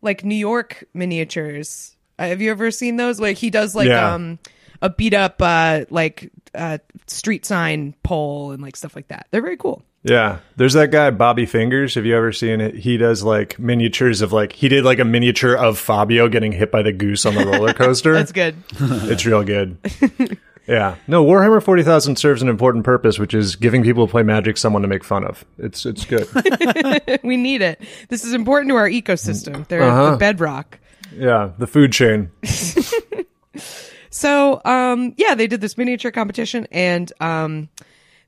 like New York miniatures. Have you ever seen those? Like he does like a beat up street sign pole and like stuff like that. They're very cool. Yeah. There's that guy Bobby Fingers. Have you ever seen it? He does like miniatures of like, he did like a miniature of Fabio getting hit by the goose on the roller coaster. That's good. It's real good. Yeah. No, Warhammer 40,000 serves an important purpose, which is giving people who play Magic someone to make fun of. It's good. We need it. This is important to our ecosystem. They're the bedrock. Yeah, the food chain. So, they did this miniature competition, and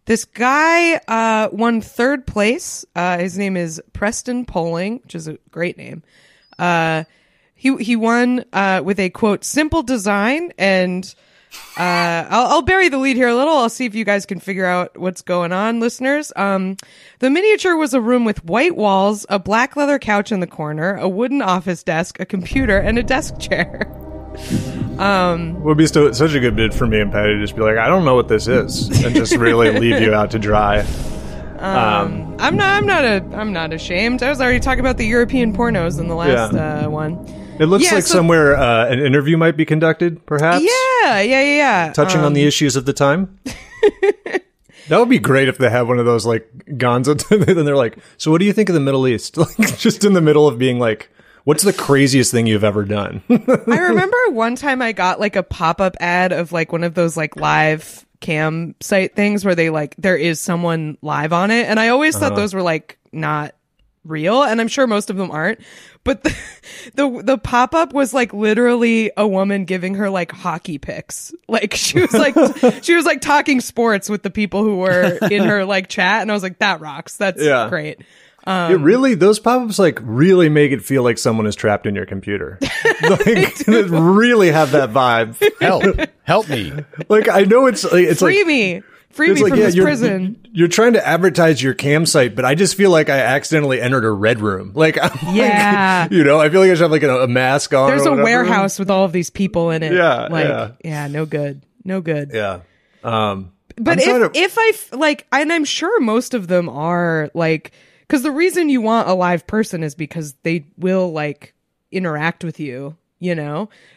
this guy won third place. His name is Preston Poling, which is a great name. He won with a, quote, simple design, and I'll bury the lead here a little. I'll see if you guys can figure out what's going on, listeners. The miniature was a room with white walls, a black leather couch in the corner, a wooden office desk, a computer, and a desk chair. Would be such a good bid for me and Patty to just be like, I don't know what this is, and just really leave you out to dry. I'm not ashamed. I was already talking about the European pornos in the last one. It looks like somewhere an interview might be conducted, perhaps. Yeah. Touching on the issues of the time. That would be great if they had one of those like Gonzo, and they're like, so what do you think of the Middle East? Like just in the middle of being like, what's the craziest thing you've ever done? I remember one time I got like a pop-up ad of like one of those like live cam site things where they like, there is someone live on it. And I always thought those were like not real. And I'm sure most of them aren't. But the pop-up was like literally a woman giving her like hockey picks. Like she was like talking sports with the people who were in her like chat. And I was like, that rocks. That's great. Those pop-ups like really make it feel like someone is trapped in your computer. Like it really have that vibe. Help me. Like I know it's free me from this prison. You're trying to advertise your cam site, but I just feel like I accidentally entered a red room. Like I feel like I should have like a mask on. There's a warehouse with all of these people in it. Yeah, no good. Yeah. But if I like, and I'm sure most of them are like. Because the reason you want a live person is because they will like interact with you,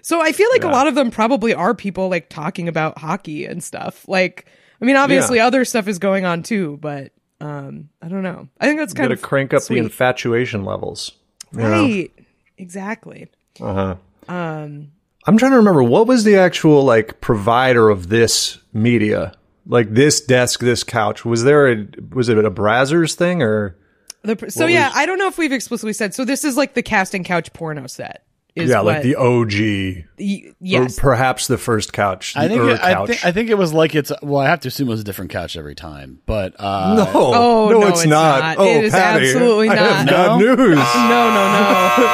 So I feel like a lot of them probably are people like talking about hockey and stuff. Like, I mean, obviously other stuff is going on too, but I don't know. I think that's kind of crank up sweet. The infatuation levels. Right. Exactly. I'm trying to remember, what was the actual like provider of this media? Like this desk, this couch. Was it a Brazzers thing or? I don't know if we've explicitly said. So this is like the casting couch porno set. Like the OG. Yes. Or perhaps the first couch. I think it was like I have to assume it was a differed couch every time. But no, it's not. Oh, it is Patty, absolutely not. I have got news. No. Wow.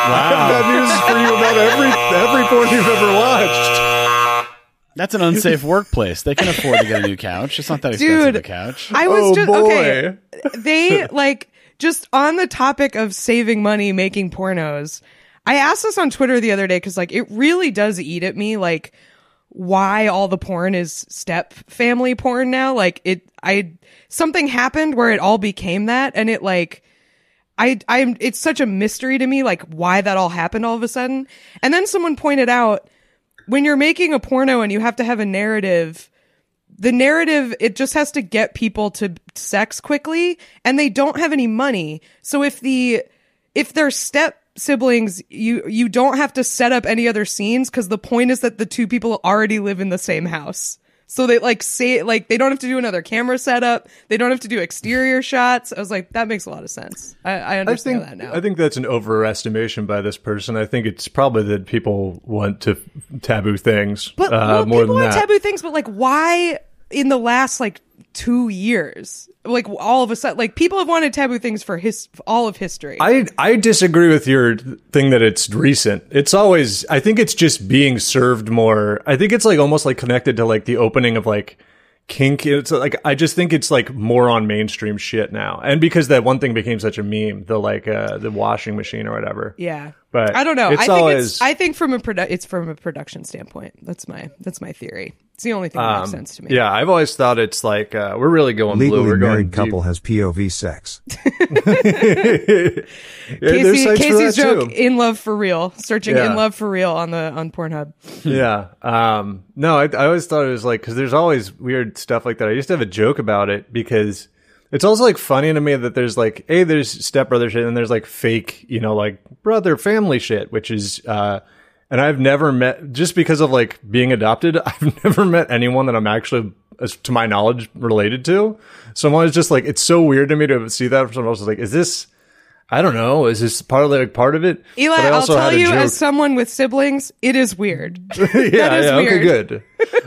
I have got news for you about every porn you've ever watched. That's an unsafe workplace. They can afford to get a new couch. It's not that expensive a couch. I was okay. They like just on the topic of saving money making pornos. I asked this on Twitter the other day because like it really does eat at me. Like, why all the porn is step family porn now. Like something happened where it all became that, and it like it's such a mystery to me, like why that all happened all of a sudden. And then someone pointed out, when you're making a porno and you have to have a narrative, the narrative, it just has to get people to sex quickly, and they don't have any money. So if they're step siblings, you don't have to set up any other scenes, because the point is that the two people already live in the same house. So they they don't have to do another camera setup. They don't have to do exterior shots. I was like, that makes a lot of sense. I understand that now. I think that's an overestimation by this person. I think it's probably that people want to taboo things, but more people than want that. taboo things, but like, why in the last like 2 years, like all of a sudden, like people have wanted taboo things for all of history. I disagree with your thing that it's recent. It's always, I think it's just being served more. I think it's like almost like connected to like the opening of like kink. It's like, I just think it's like more on mainstream shit now. And because that one thing became such a meme, the washing machine or whatever. Yeah. But I don't know. I think from it's from a production standpoint. That's my theory. It's the only thing that makes sense to me. Yeah, I've always thought it's like we're really going blue. Legally We're going married deep. couple has POV sex. Casey's joke, in love for real, searching Yeah. in love for real on Pornhub. Yeah. No, I always thought it was like, because there's always weird stuff like that. I used to have a joke about it, because it's also like funny to me that there's like, there's stepbrother shit, and there's like fake, like brother family shit, which is, and I've never met, just because of like being adopted, I've never met anyone that I'm actually, to my knowledge, related to. So I'm always just like, it's so weird to me to see that from someone else. It's like, is this, I don't know, is this part of it? Eli, I'll tell you, as someone with siblings, it is weird. Yeah, weird. Okay, good.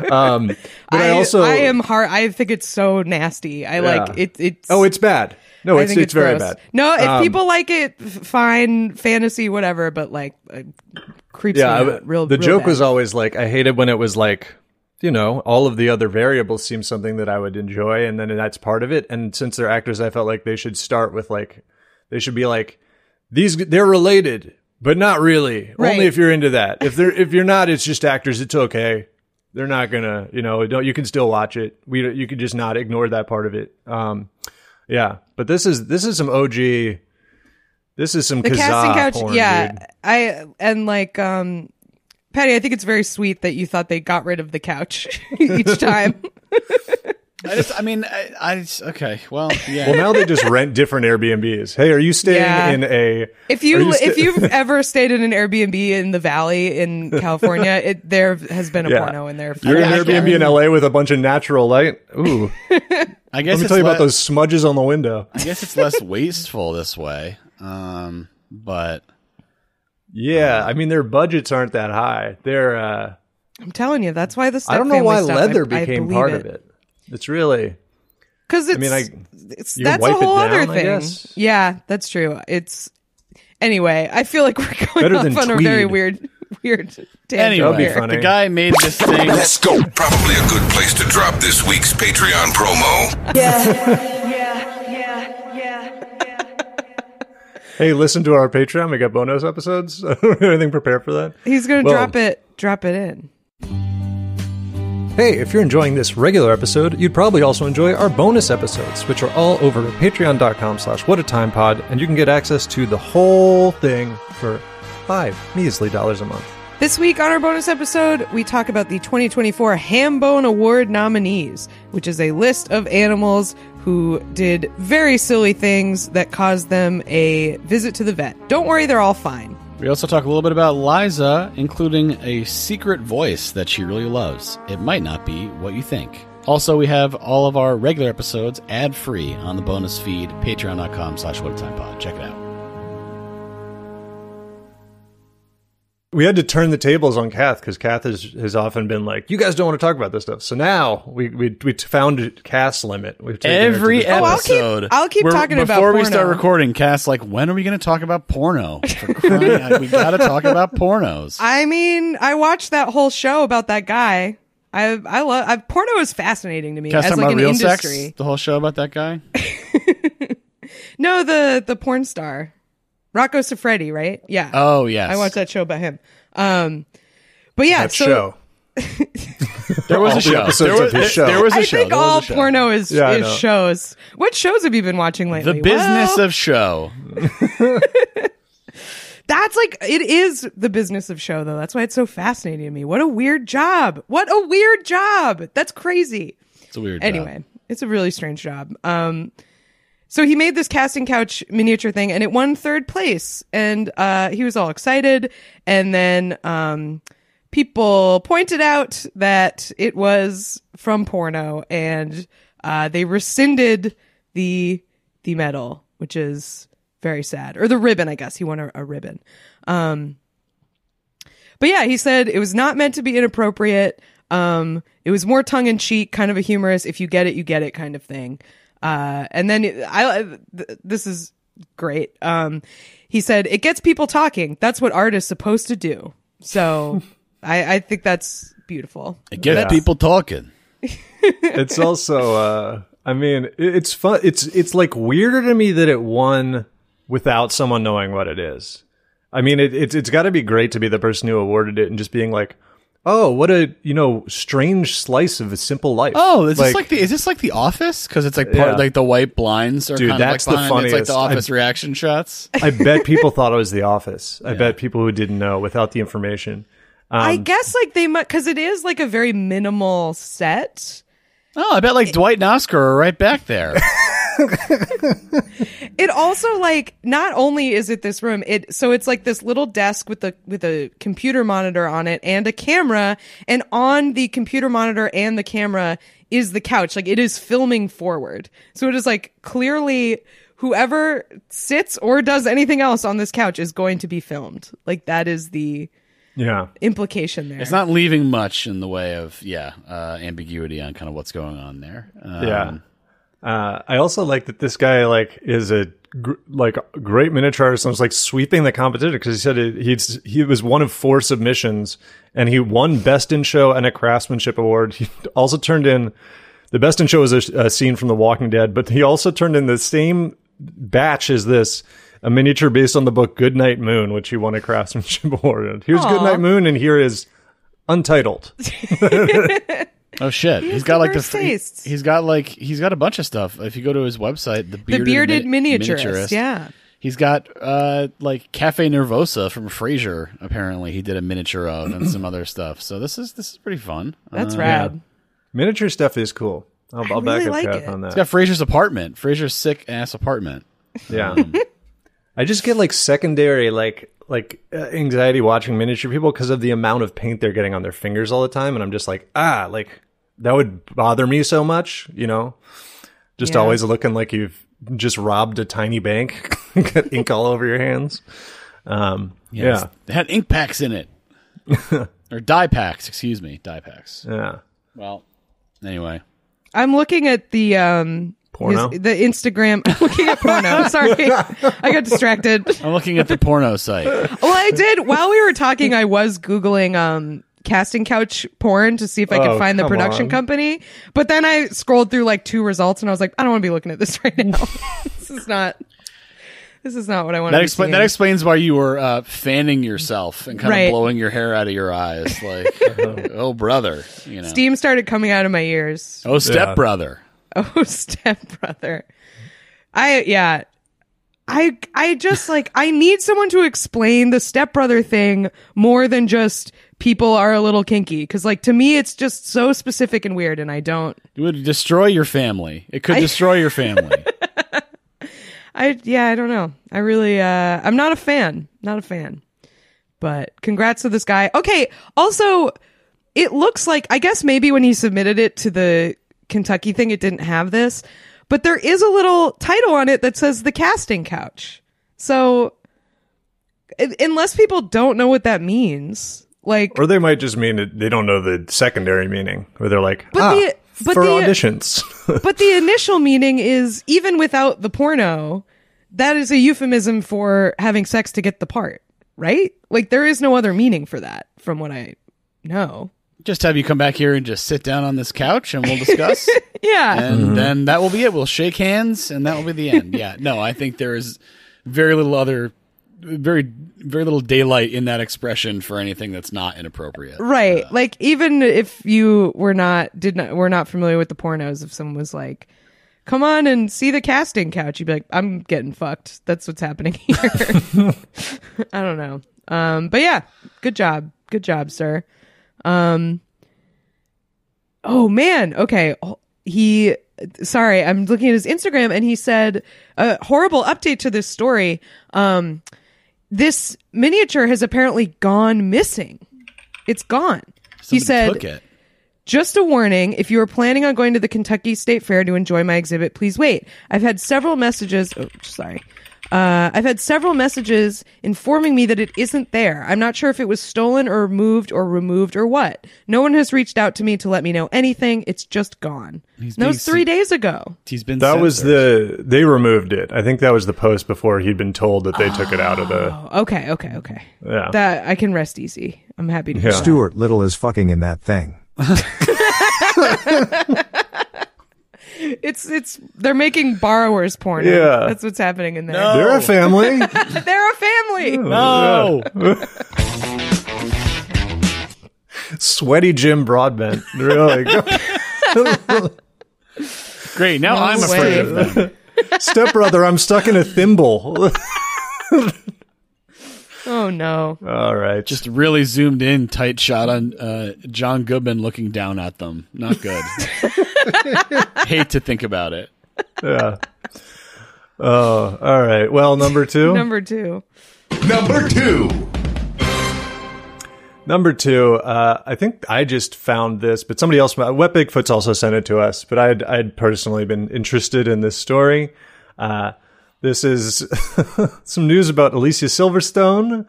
But I think it's so nasty. It's bad. No, it's very gross. bad. No, if people like it, fine, fantasy, whatever, but like creeps me out real The real joke bad. was always like, I hated when it was like, all of the other variables seem something that I would enjoy, and then that's part of it. And since they're actors, I felt like they should start with like, they should be like, they're related, but not really. Right. Only if you're into that. If you're not, it's just actors. It's okay. They're not gonna, you can still watch it. You could just not ignore that part of it. Yeah, but this is some OG. This is some the Kazaa casting couch. porn, Dude. Patty, I think it's very sweet that you thought they got rid of the couch each time. Okay. Well, yeah. Well, now they just rent different Airbnbs. Hey, are you staying in a? If you've ever stayed in an Airbnb in the Valley in California, there has been a porno in there. You're in an Airbnb in LA with a bunch of natural light. Ooh. I guess Let me tell you about those smudges on the window. I guess it's less wasteful this way. But yeah, I mean, their budgets aren't that high. They're. I'm telling you, that's why the I don't know why stuff, leather became part of it. It's really because that's a whole other thing. Yeah, that's true. It's anyway. I feel like we're going off on a very weird tangent. Anyway, the guy made this thing. Let's go. Probably a good place to drop this week's Patreon promo. Yeah. Hey, listen to our Patreon. We got bonus episodes. Anything prepared for that? He's going to drop it in. Hey, if you're enjoying this regular episode, you'd probably also enjoy our bonus episodes, which are all over at patreon.com/whatatimepod, and you can get access to the whole thing for $5 measly a month. This week on our bonus episode, we talk about the 2024 Hambone Award nominees, which is a list of animals who did very silly things that caused them a visit to the vet. Don't worry, they're all fine. We also talk a little bit about Liza, including a secret voice that she really loves. It might not be what you think. Also, we have all of our regular episodes ad-free on the bonus feed, patreon.com/whatatimepod. Check it out. We had to turn the tables on Kath because Kath has often been like, "You guys don't want to talk about this stuff." So now we found Kath's limit. Every episode, I'll keep talking about before porno. we start recording. Kath's like, "When are we going to talk about porno? For crying out, we got to talk about pornos." I mean, I watched that whole show about that guy. I love porno is fascinating to me Kath's as talking like about an real industry. Sex, the whole show about that guy. No, the porn star. Rocco Siffredi, right? Yeah. Oh, yes. I watched that show about him. But yeah, That show. There was a show. There was a show. I think all porno is shows. What shows have you been watching lately? The Business of Show. That's like, it is the business of show, though. That's why it's so fascinating to me. What a weird job. What a weird job. That's crazy. It's a weird job. Anyway, it's a really strange job. So he made this casting couch miniature thing, and it won 3rd place. And he was all excited. And then people pointed out that it was from porno, and they rescinded the medal, which is very sad. Or the ribbon, I guess. He won a ribbon. But yeah, he said it was not meant to be inappropriate. It was more tongue-in-cheek, kind of a humorous, if you get it kind of thing. And then this is great. He said, it gets people talking. That's what art is supposed to do. So I think that's beautiful. It gets people talking. It's also, I mean, it's fun. It's like weirder to me that it won without someone knowing what it is. I mean, it's got to be great to be the person who awarded it and just being like, oh, what a strange slice of a simple life. Oh, is this like The Office? Because it's like like the white blinds are kind that's of like the funniest. It's like The Office reaction shots. I bet people thought it was The Office. I bet people who didn't know without the information. I guess like they might, because it is like a very minimal set. Oh, I bet like Dwight and Oscar are right back there. It also like, not only is it this room, so it's like this little desk with a computer monitor on it and a camera, and on the computer monitor and the camera is the couch. Like, it is filming forward. So it is like, clearly whoever sits or does anything else on this couch is going to be filmed. Like, that is the implication there. It's not leaving much in the way of ambiguity on kind of what's going on there. I also like that this guy like is a great miniature artist and was like sweeping the competition, because he said he was one of 4 submissions and he won Best in Show and a Craftsmanship Award. He also turned in the Best in Show was a scene from The Walking Dead, but he also turned in the same batch as this, a miniature based on the book Goodnight Moon, which he won a Craftsmanship Award. And here's Goodnight Moon, and here is Untitled. Oh shit! He's got like he's got a bunch of stuff. If you go to his website, the bearded miniaturist, yeah, he's got like Cafe Nervosa from Frasier. Apparently, he did a miniature of, and some other stuff. So this is pretty fun. That's rad. Yeah. Miniature stuff is cool. I'll really back up like Kath on that. It's got Frasier's apartment. Frasier's sick ass apartment. Yeah, I just get like secondary like anxiety watching miniature people because of the amount of paint they're getting on their fingers all the time, and I'm just like that would bother me so much, just always looking like you've just robbed a tiny bank. Got ink all over your hands. They had ink packs in it. Or dye packs, excuse me. Dye packs. Yeah. Well, anyway. I'm looking at the porno? The Instagram. I'm looking at porno. Sorry. I got distracted. I'm looking at the porno site. Well, I did. While we were talking, I was Googling casting couch porn to see if I could find the production company. But then I scrolled through like 2 results and I was like, I don't want to be looking at this right now. This is not what I want to be seeing. That explains why you were fanning yourself and kind of blowing your hair out of your eyes. Like, oh, brother. Steam started coming out of my ears. Oh, stepbrother. Oh, stepbrother. I just like, I need someone to explain the stepbrother thing more than just people are a little kinky. Because like, to me, it's just so specific and weird, and I don't. It would destroy your family. It could destroy your family. I don't know. I really, I'm not a fan. Not a fan. But congrats to this guy. Okay. Also, it looks like, I guess maybe when he submitted it to the Kentucky thing, it didn't have this, but there is a little title on it that says The Casting Couch. So unless people don't know what that means, like, or they might just mean that they don't know the secondary meaning, or they're like, for auditions. But the initial meaning is, even without the porno, that is a euphemism for having sex to get the part, right? Like, there is no other meaning for that, from what I know. Just have you come back here and just sit down on this couch and we'll discuss. Yeah. And then that will be it. We'll shake hands and that will be the end. Yeah. No, I think there is very little other very little daylight in that expression for anything that's not inappropriate. Right. Like, even if you were not familiar with the pornos, if someone was like, come on and see the casting couch, you'd be like, I'm getting fucked. That's what's happening here. I don't know. But yeah, good job, sir. Oh man. Okay. Sorry, I'm looking at his Instagram and he said a horrible update to this story. This miniature has apparently gone missing. It's gone. He said, took it. Just a warning, if you are planning on going to the Kentucky State Fair to enjoy my exhibit, please wait. I've had several messages informing me that it isn't there. I'm not sure if it was stolen or removed or what. No one has reached out to me to let me know anything. It's just gone. That was 3 days ago. They removed it. I think that was the post before he'd been told that they took it out of the... Okay. Yeah. That I can rest easy. I'm happy to hear that. Stuart Little is fucking in that thing. They're making borrowers porn. Yeah. That's what's happening in there. No. They're a family. They're a family. No. Sweaty Jim Broadbent. Really. Great. Now I'm afraid of them. Stepbrother, I'm stuck in a thimble. Oh no. All right. Just really zoomed in, tight shot on John Goodman looking down at them. Not good. Hate to think about it. Yeah. Oh, all right. Well, number two. Number two. I think I just found this, but somebody else, Wet Bigfoot's also sent it to us, but I'd personally been interested in this story. This is some news about Alicia Silverstone.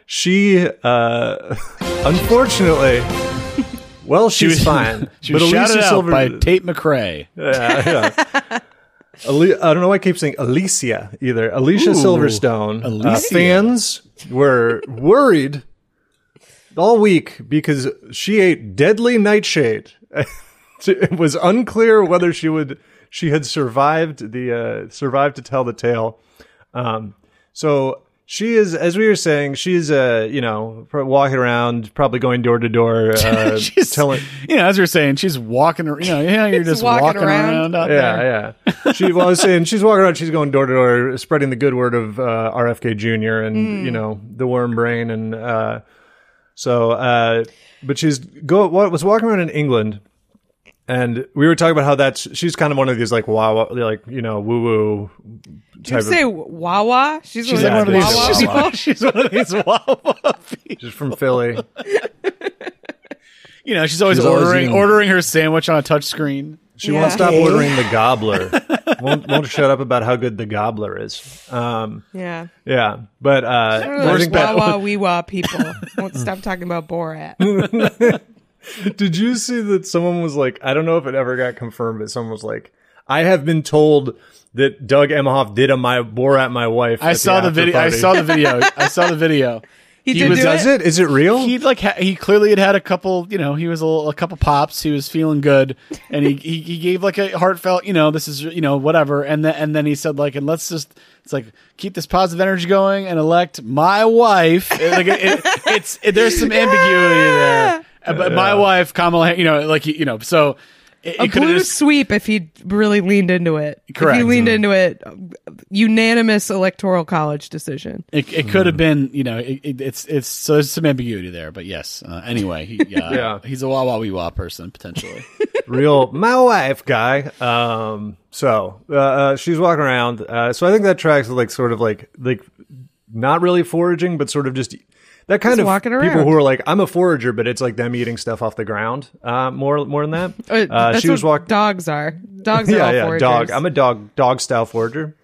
She, unfortunately, well, she's fine. She was shouted out by Tate McRae. Yeah. I don't know why I keep saying Alicia either. Alicia Silverstone. Fans were worried all week because she ate deadly nightshade. It was unclear whether she had survived to tell the tale. So she is, as we were saying, she's walking around, probably going door to door, telling. As we were saying, she's walking. You're just walking around out there. Yeah. I was saying she's walking around. She's going door to door, spreading the good word of RFK Jr. and the worm brain, and but was walking around in England. And we were talking about how she's kind of one of these like woo woo. Did you say Wawa? She's one of these Wawa. She's one of these Wawa. She's from Philly. She's always ordering her sandwich on a touch screen. She won't stop ordering the gobbler. won't shut up about how good the gobbler is. Yeah. But I think Wawa wee-wah people won't stop talking about Borat. Did you see that someone was like, I don't know if it ever got confirmed, but someone was like, I have been told that Doug Emhoff did Borat my wife. I saw the video. Does it? Is it real? He clearly had a couple, he was a couple pops. He was feeling good. And he gave like a heartfelt, this is, whatever. And then he said and let's just, it's like, keep this positive energy going and elect my wife. There's some ambiguity there. But my wife, Kamala, so it could blue sweep if he really leaned into it. Correct. If he leaned into it, unanimous electoral college decision. It could have been, it's so there's some ambiguity there. But yes, anyway, he's a Wawa wee wah person potentially. Real my wife guy. So she's walking around. So I think that tracks with sort of like not really foraging, but sort of just. That kind of people who are like, I'm a forager, but it's like them eating stuff off the ground. More than that. That's what dogs are. Dogs are all foragers. Dog. I'm a dog style forager.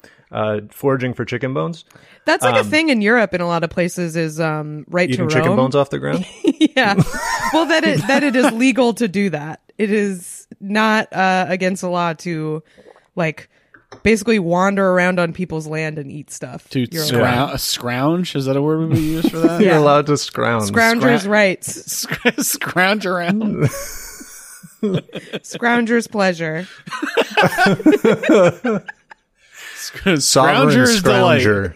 Foraging for chicken bones. That's like a thing in Europe in a lot of places is right to roam. Eating chicken bones off the ground? Yeah. Well, that it is legal to do that. It is not against the law to basically wander around on people's land and eat stuff. To scrounge? Is that a word we use for that? You're allowed to scrounge. Scrounger's rights. Scrounge around. Scrounger's pleasure. Sovereign Scrounger's Scrounger.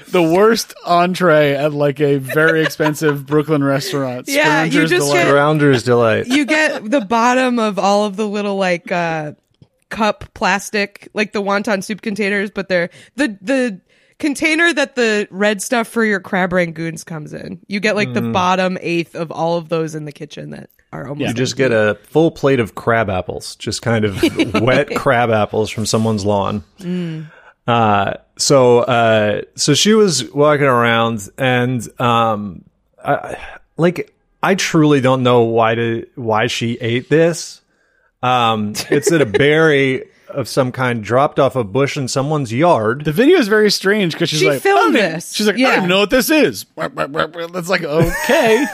The worst entree at like a very expensive Brooklyn restaurant. Yeah, you Scrounger's just Delight. get Scrounger's Delight. you get the bottom of all of the little like cup plastic, like the wonton soup containers, but they're the container that the red stuff for your crab rangoons comes in. You get like the bottom eighth of all of those in the kitchen that are almost. You just get a full plate of crab apples, just kind of wet crab apples from someone's lawn. So she was walking around, and I truly don't know why she ate this. It's a berry of some kind dropped off a bush in someone's yard. The video is very strange because she's She like, filmed this. She's like, I Yeah. don't even know what this is. That's like, okay.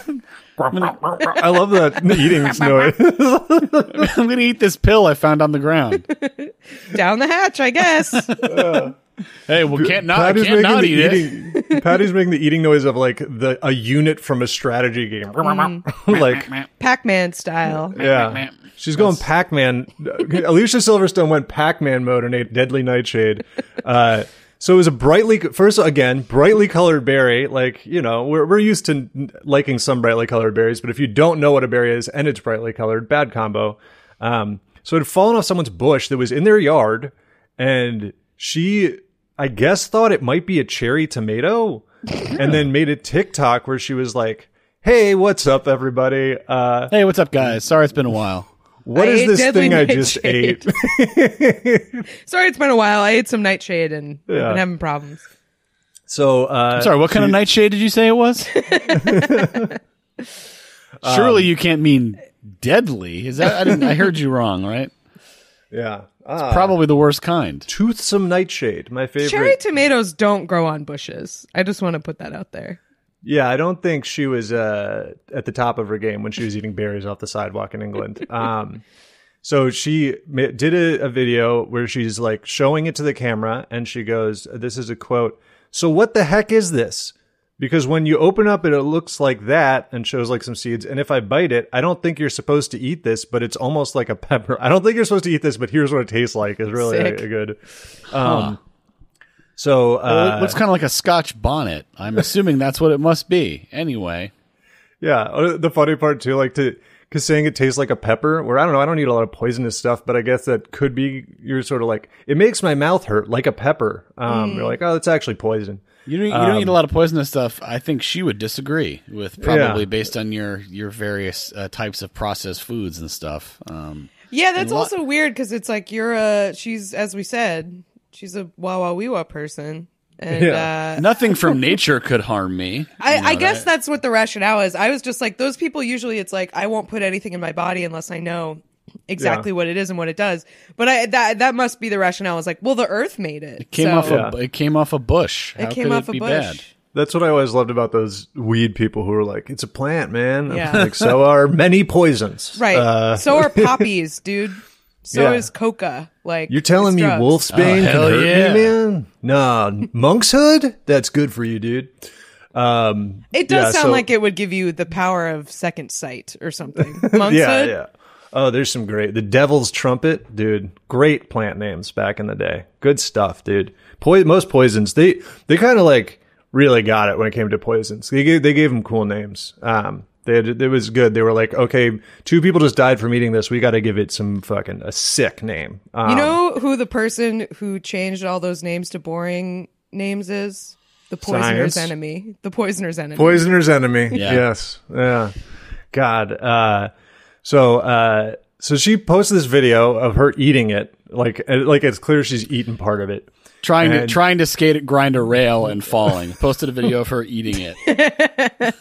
I love that eating noise. I'm going to eat this pill I found on the ground. down the hatch, I guess. Hey, well, I can't not eat it. Patty's making the eating noise of like a unit from a strategy game. Like, Pac-Man style. yeah. She's going Pac-Man. Alicia Silverstone went Pac-Man mode and ate Deadly Nightshade. So it was a brightly colored berry. Like, you know, we're used to liking some brightly colored berries, but if you don't know what a berry is and it's brightly colored, bad combo. So it had fallen off someone's bush that was in their yard, and she, I guess, thought it might be a cherry tomato, and then made a TikTok where she was like, "Hey, what's up, everybody? Hey, what's up, guys? Sorry it's been a while. What is this thing I just ate?" Sorry, it's been a while. I ate some nightshade and I've been having problems. So, I'm sorry, what kind of nightshade did you say it was? Surely you can't mean deadly. Is that? I heard you wrong, right? yeah. Probably the worst kind. Toothsome nightshade, my favorite. Cherry tomatoes don't grow on bushes. I just want to put that out there. Yeah, I don't think she was at the top of her game when she was eating berries off the sidewalk in England. So she did a video where she's like showing it to the camera, and she goes, this is a quote, "So what the heck is this? Because when you open up it looks like that," and shows like some seeds. "And if I bite it, I don't think you're supposed to eat this, but it's almost like a pepper. I don't think you're supposed to eat this, but here's what it tastes like." Is really a good. So Well, it looks kind of like a Scotch bonnet. I'm assuming that's what it must be. Anyway. yeah, the funny part too, like because saying it tastes like a pepper, where I don't know, I don't eat a lot of poisonous stuff, but I guess that could be, you're sort of like, it makes my mouth hurt like a pepper. You're like, oh, it's actually poison. You don't eat a lot of poisonous stuff. I think she would disagree with, probably based on your various types of processed foods and stuff. Yeah, that's also weird because it's like she's, as we said, she's a wah-wah-wee-wah person. And nothing from nature could harm me. I guess that's what the rationale is. I was just like, those people usually it's like, I won't put anything in my body unless I know exactly what it is and what it does. But that must be the rationale. It's like, well, the earth made it. It came off a bush. It came off a bush. Bad? That's what I always loved about those weed people who are like, it's a plant, man. Yeah. Like, so are many poisons. Right. So are poppies, dude. So is coca. Like, you're telling me wolfsbane can hurt me, man? Nah, monkshood? That's good for you, dude. It does sound like it would give you the power of second sight or something. Monkshood? Yeah. Oh, there's some great. The Devil's Trumpet, dude. Great plant names back in the day. Good stuff, dude. Most poisons, they kind of like really got it when it came to poisons. They gave them cool names. It was good. They were like, okay, 2 people just died from eating this. We got to give it a sick name. You know who the person who changed all those names to boring names is? The poisoner's enemy. The poisoner's enemy. Poisoner's enemy. Yeah. Yes. Yeah. God. So she posted this video of her eating it. Like it's clear she's eaten part of it. Trying to grind a rail and falling. Posted a video of her eating it.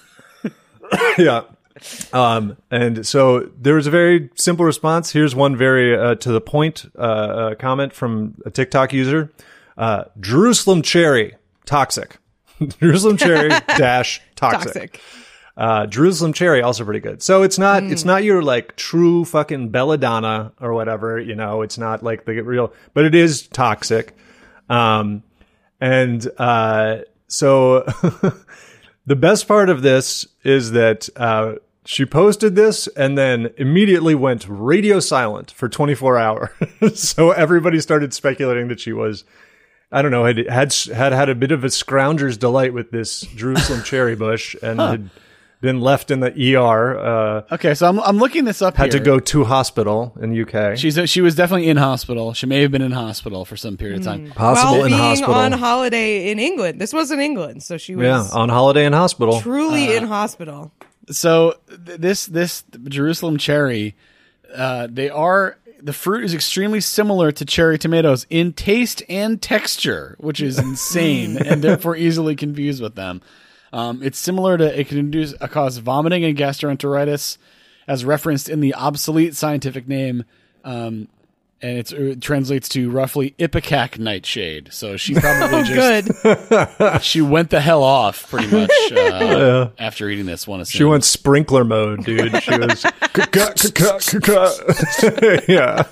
Yeah. And so there was a very simple response. Here's one very to the point comment from a TikTok user. Jerusalem cherry, toxic. Jerusalem cherry dash toxic. Jerusalem cherry, also pretty good. So it's not your like true fucking belladonna or whatever, you know, it's not like the real, but it is toxic. So the best part of this is that She posted this and then immediately went radio silent for 24 hours. So everybody started speculating that she was, I don't know, had a bit of a scrounger's delight with this Jerusalem cherry bush and had been left in the ER. Okay, so I'm looking this up. Had to go to hospital in the UK. She was definitely in hospital. She may have been in hospital for some period of time. Possible in hospital. On holiday in England. This was in England, so she was on holiday in hospital. Truly in hospital. So this Jerusalem cherry, the fruit is extremely similar to cherry tomatoes in taste and texture, which is insane and therefore easily confused with them. It's similar to, it can cause vomiting and gastroenteritis as referenced in the obsolete scientific name. And it translates to roughly Ipecac nightshade. So she probably she went the hell off pretty much after eating this one. She went sprinkler mode, dude. She was yeah.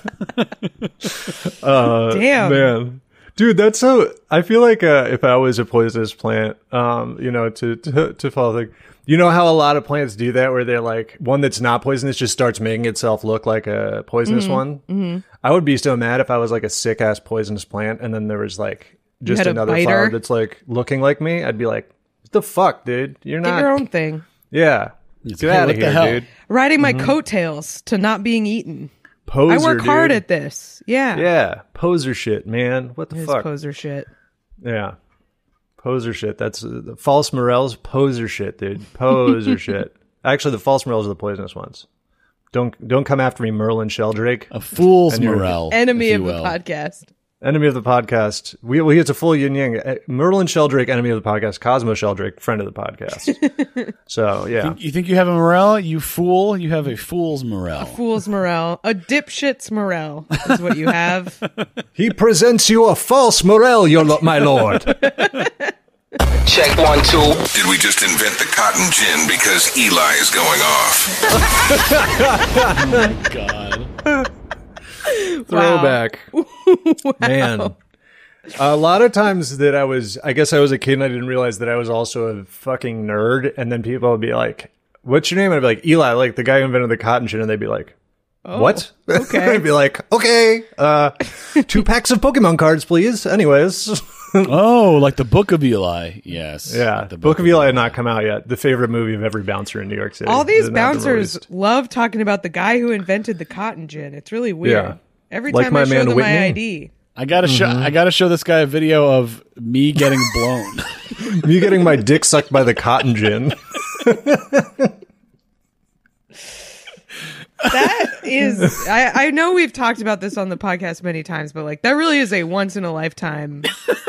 Damn, man. Dude, that's so. I feel like if I was a poisonous plant, to follow the, you know how a lot of plants do that, where they're like, one that's not poisonous just starts making itself look like a poisonous one. Mm-hmm. I would be so mad if I was like a sick ass poisonous plant, and then there was like just another flower that's like looking like me. I'd be like, what the fuck, dude? You're not. Get your own thing. Yeah, get out of here, dude. Riding my coattails to not being eaten. Poser, I work hard at this. Yeah. Yeah. Poser shit, man. What the fuck? Poser shit. Yeah. Poser shit. That's the false morels. Poser shit, dude. Poser shit. Actually, the false morels are the poisonous ones. Don't come after me, Merlin Sheldrake. A fool's morel. Enemy of the podcast. Enemy of the podcast. It's a full yin yang. Merlin Sheldrake, enemy of the podcast. Cosmo Sheldrake, friend of the podcast. So, yeah. You think you have a morel? You fool. You have a fool's morel. A fool's morel. A dipshit's morel is what you have. He presents you a false morel, my lord. Check 1, 2. Did we just invent the cotton gin because Eli is going off? Oh, my God. Throwback. Wow. Man. A lot of times that I guess I was a kid and I didn't realize that I was also a fucking nerd. And then people would be like, what's your name? And I'd be like, Eli, like the guy who invented the cotton gin. And they'd be like, what? Okay. I'd be like, okay, 2 packs of Pokemon cards, please. Anyways. Oh, like the Book of Eli. Yes. Yeah. The Book of Eli had not come out yet. The favorite movie of every bouncer in New York City. All these bouncers love talking about the guy who invented the cotton gin. It's really weird. Yeah. Every time I show them my ID. I gotta show this guy a video of me getting blown. Me getting my dick sucked by the cotton gin. That is, I know we've talked about this on the podcast many times, but like that really is a once in a lifetime.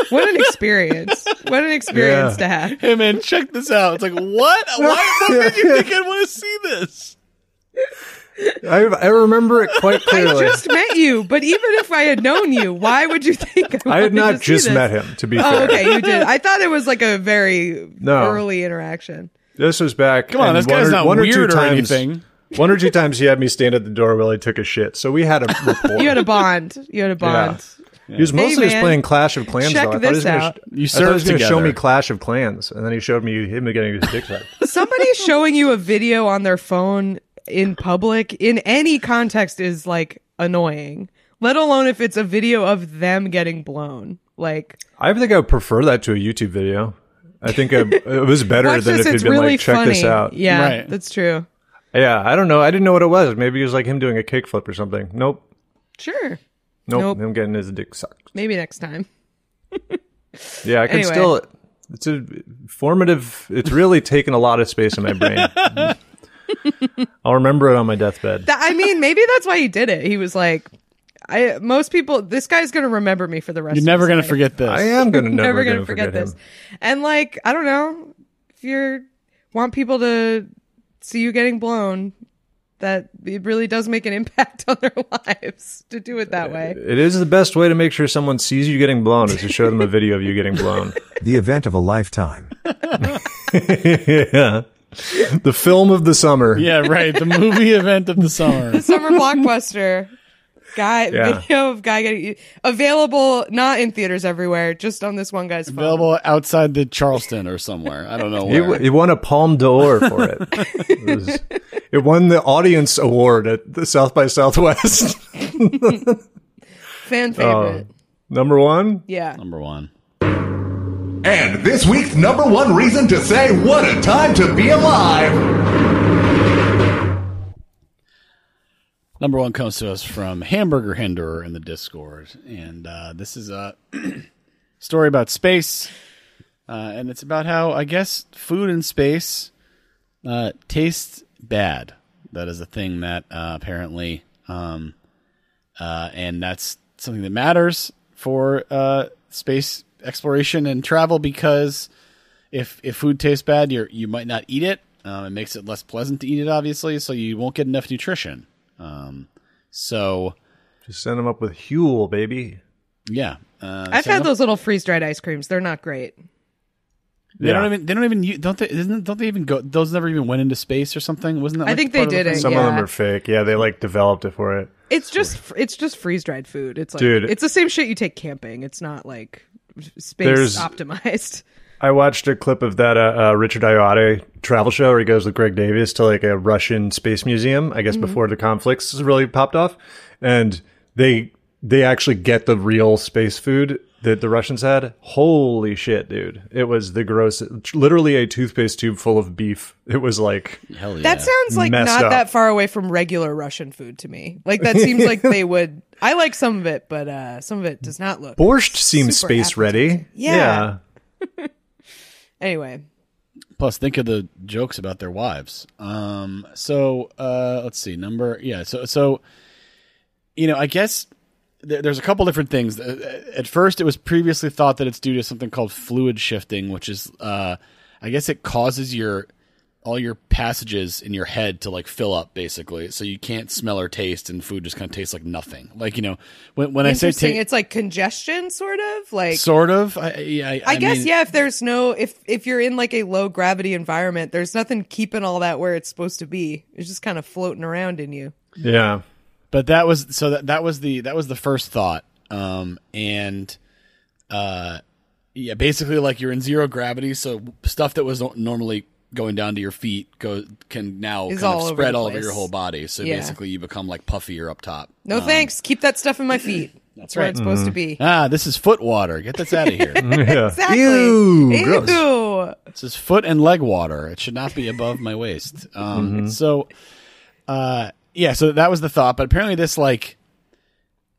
What an experience! What an experience to have. Hey man, check this out. It's like what? Why did you think I'd want to see this? I remember it quite clearly. I just met you, but even if I had known you, why would you think I had not just met him, to be fair. Okay, you did. I thought it was like a very early interaction. This was back. Come on, this guy's not weird or anything. 1 or 2 times he had me stand at the door while he took a shit. So we had a rapport. You had a bond. Yeah. He was mostly just playing Clash of Clans, check though. This out. You served together. He was going to show me Clash of Clans, and then he showed me him getting his dick sucked. Somebody showing you a video on their phone in public, in any context, is like annoying. Let alone if it's a video of them getting blown. Like, I think I would prefer that to a YouTube video. I think it was better than if he'd been really like, check funny. This out. Yeah, right. That's true. Yeah, I don't know. I didn't know what it was. Maybe it was like him doing a kickflip or something. Nope. Sure. Nope. Him getting his dick sucked. Maybe next time. Yeah, I can still. It's a formative. It's really taken a lot of space in my brain. I'll remember it on my deathbed. I mean, maybe that's why he did it. He was like, most people, this guy's going to remember me for the rest of his life. You're never going to forget this. I am going to never going to forget this. And like, I don't know, if you want people to see you getting blown, that it really does make an impact on their lives to do it that way. It is the best way to make sure someone sees you getting blown, is to show them a video of you getting blown. The event of a lifetime. Yeah. The film of the summer. Yeah, right. The movie event of the summer. The summer blockbuster. Video of guy getting available, not in theaters everywhere, just on this one guy's phone. Available outside the Charleston or somewhere. I don't know where. He won a Palme d'Or for it. It won the audience award at the South by Southwest. Fan favorite. Number one? Yeah. Number one. And this week's number one reason to say what a time to be alive. Number one comes to us from Hamburger Hinderer in the Discord. And this is a story about space. And it's about how, I guess, food in space tastes bad. That is a thing that apparently, and that's something that matters for space exploration and travel, because if food tastes bad, you might not eat it. It makes it less pleasant to eat it, obviously, so you won't get enough nutrition. So just send them up with Huel, baby. Yeah, I've had those little freeze-dried ice creams. They're not great. Don't they even go? Those never even went into space or something? Wasn't that? Like, I think they did it. Some of them are fake. Yeah, they like developed it for it. It's just freeze-dried food. It's like, dude, it's the same shit you take camping. It's not like space optimized. I watched a clip of that Richard Ayoade travel show where he goes with Greg Davies to like a Russian space museum, I guess before the conflicts really popped off. And they actually get the real space food that the Russians had. Holy shit, dude. It was the grossest. Literally a toothpaste tube full of beef. It was like... Hell yeah. That sounds like not that far away from regular Russian food to me. Like, that seems like they would... I like some of it, but some of it does not look... Borscht seems space ready. Yeah. Anyway. Plus, think of the jokes about their wives. So let's see. So I guess there's a couple different things. At first, it was previously thought that it's due to something called fluid shifting, which is, I guess it causes all your passages in your head to like fill up, basically, so you can't smell or taste, and food just kind of tastes like nothing. Like, when I say it's like congestion, sort of. I guess mean, if there's if you're in like a low gravity environment, there's nothing keeping all that where it's supposed to be. It's just kind of floating around in you. Yeah, but that was the first thought, basically like you're in zero gravity, so stuff that was normally going down to your feet can now kind of spread all over your whole body. So basically you become like puffier up top. No thanks. Keep that stuff in my feet. That's where it's supposed to be. This is foot water. Get this out of here. Exactly. Ew. Gross. This is foot and leg water. It should not be above my waist. So that was the thought. But apparently this like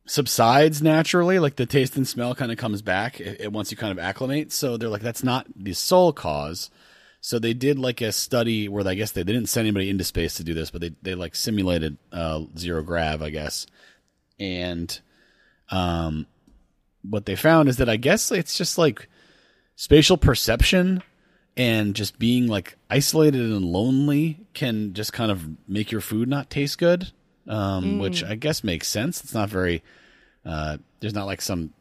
subsides naturally. Like the taste and smell kind of comes back once you kind of acclimate. So they're like, that's not the sole cause. So they did like a study where I guess they didn't send anybody into space to do this, but they like simulated zero grav, I guess. And what they found is that I guess it's just like spatial perception and just being like isolated and lonely can just kind of make your food not taste good, which I guess makes sense. It's not very there's not like some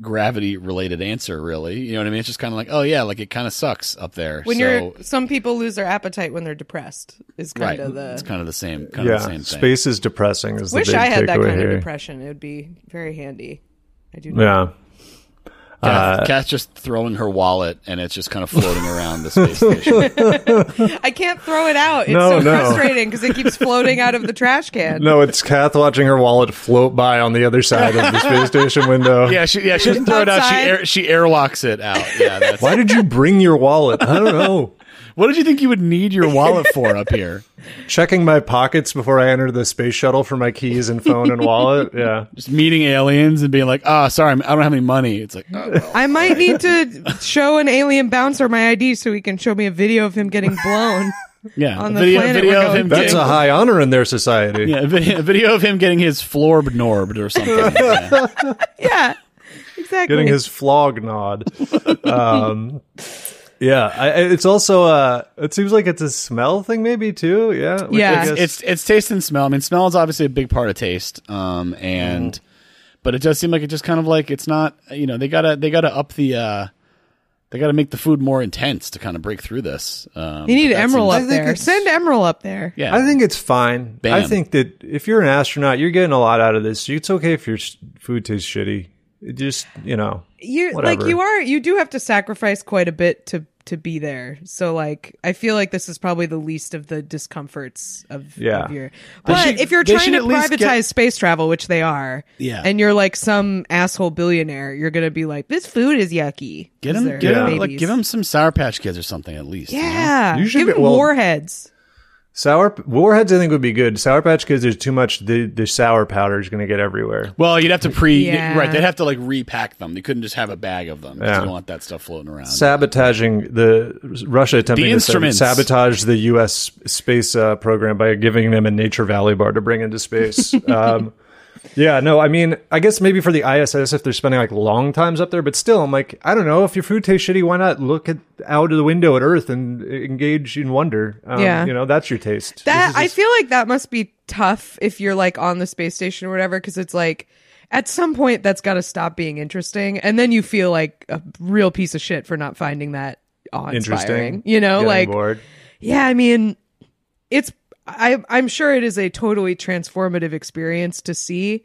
gravity related answer, really. You know what I mean? It's just kind of like, oh yeah, like it kind of sucks up there. Some people lose their appetite when they're depressed. Is kind of the... It's kind of the same. The same thing. Space is depressing. Is the big Wish I had that kind here. of depression. It would be very handy. I do. Not. Yeah. Kat's just throwing her wallet, and it's just kind of floating around the space station. I can't throw it out. It's frustrating because it keeps floating out of the trash can. No, it's Kath watching her wallet float by on the other side of the space station window. She doesn't throw it out. She airlocks it out. Yeah. Why did you bring your wallet? I don't know. What did you think you would need your wallet for up here? Checking my pockets before I enter the space shuttle for my keys and phone and wallet. Yeah. Just meeting aliens and being like, sorry, I don't have any money. It's like, I might need to show an alien bouncer my ID so he can show me a video of him getting blown. Yeah, on the video of him. That's a high honor in their society. Yeah, a video of him getting his floor norbed or something. Yeah, exactly. Getting his flog nod. Yeah, it's also it seems like it's a smell thing maybe too. Yeah, it's taste and smell. I mean, smell is obviously a big part of taste. But it does seem like it just kind of like it's not. They gotta up the They got to make the food more intense to kind of break through this. You need Emerald up there. Send Emerald up there. Yeah, I think it's fine. Bam. I think that if you're an astronaut, you're getting a lot out of this. It's okay if your food tastes shitty. It just, you whatever. you do have to sacrifice quite a bit to be there. So like, I feel like this is probably the least of the discomforts of your. But if you're trying to privatize space travel, which they are, and you're like some asshole billionaire, you're gonna be like, this food is yucky. Give them some Sour Patch Kids or something at least. Yeah, you should give them Warheads. Warheads, I think, would be good. Sour Patch Kids, there's too much. The sour powder is going to get everywhere. Well, you'd have to right. They'd have to like repack them. They couldn't just have a bag of them. Yeah. You don't want that stuff floating around. Sabotaging Russia attempting to sabotage the U.S. space program by giving them a Nature Valley bar to bring into space. I mean, I guess maybe for the ISS if they're spending like long times up there, but still, I'm like, I don't know, if your food tastes shitty, why not look out of the window at Earth and engage in wonder? That's your taste. I feel like that must be tough if you're like on the space station or whatever, because it's like at some point that's got to stop being interesting, and then you feel like a real piece of shit for not finding that awe-inspiring. Getting bored. Yeah, I mean, I'm sure it is a totally transformative experience to see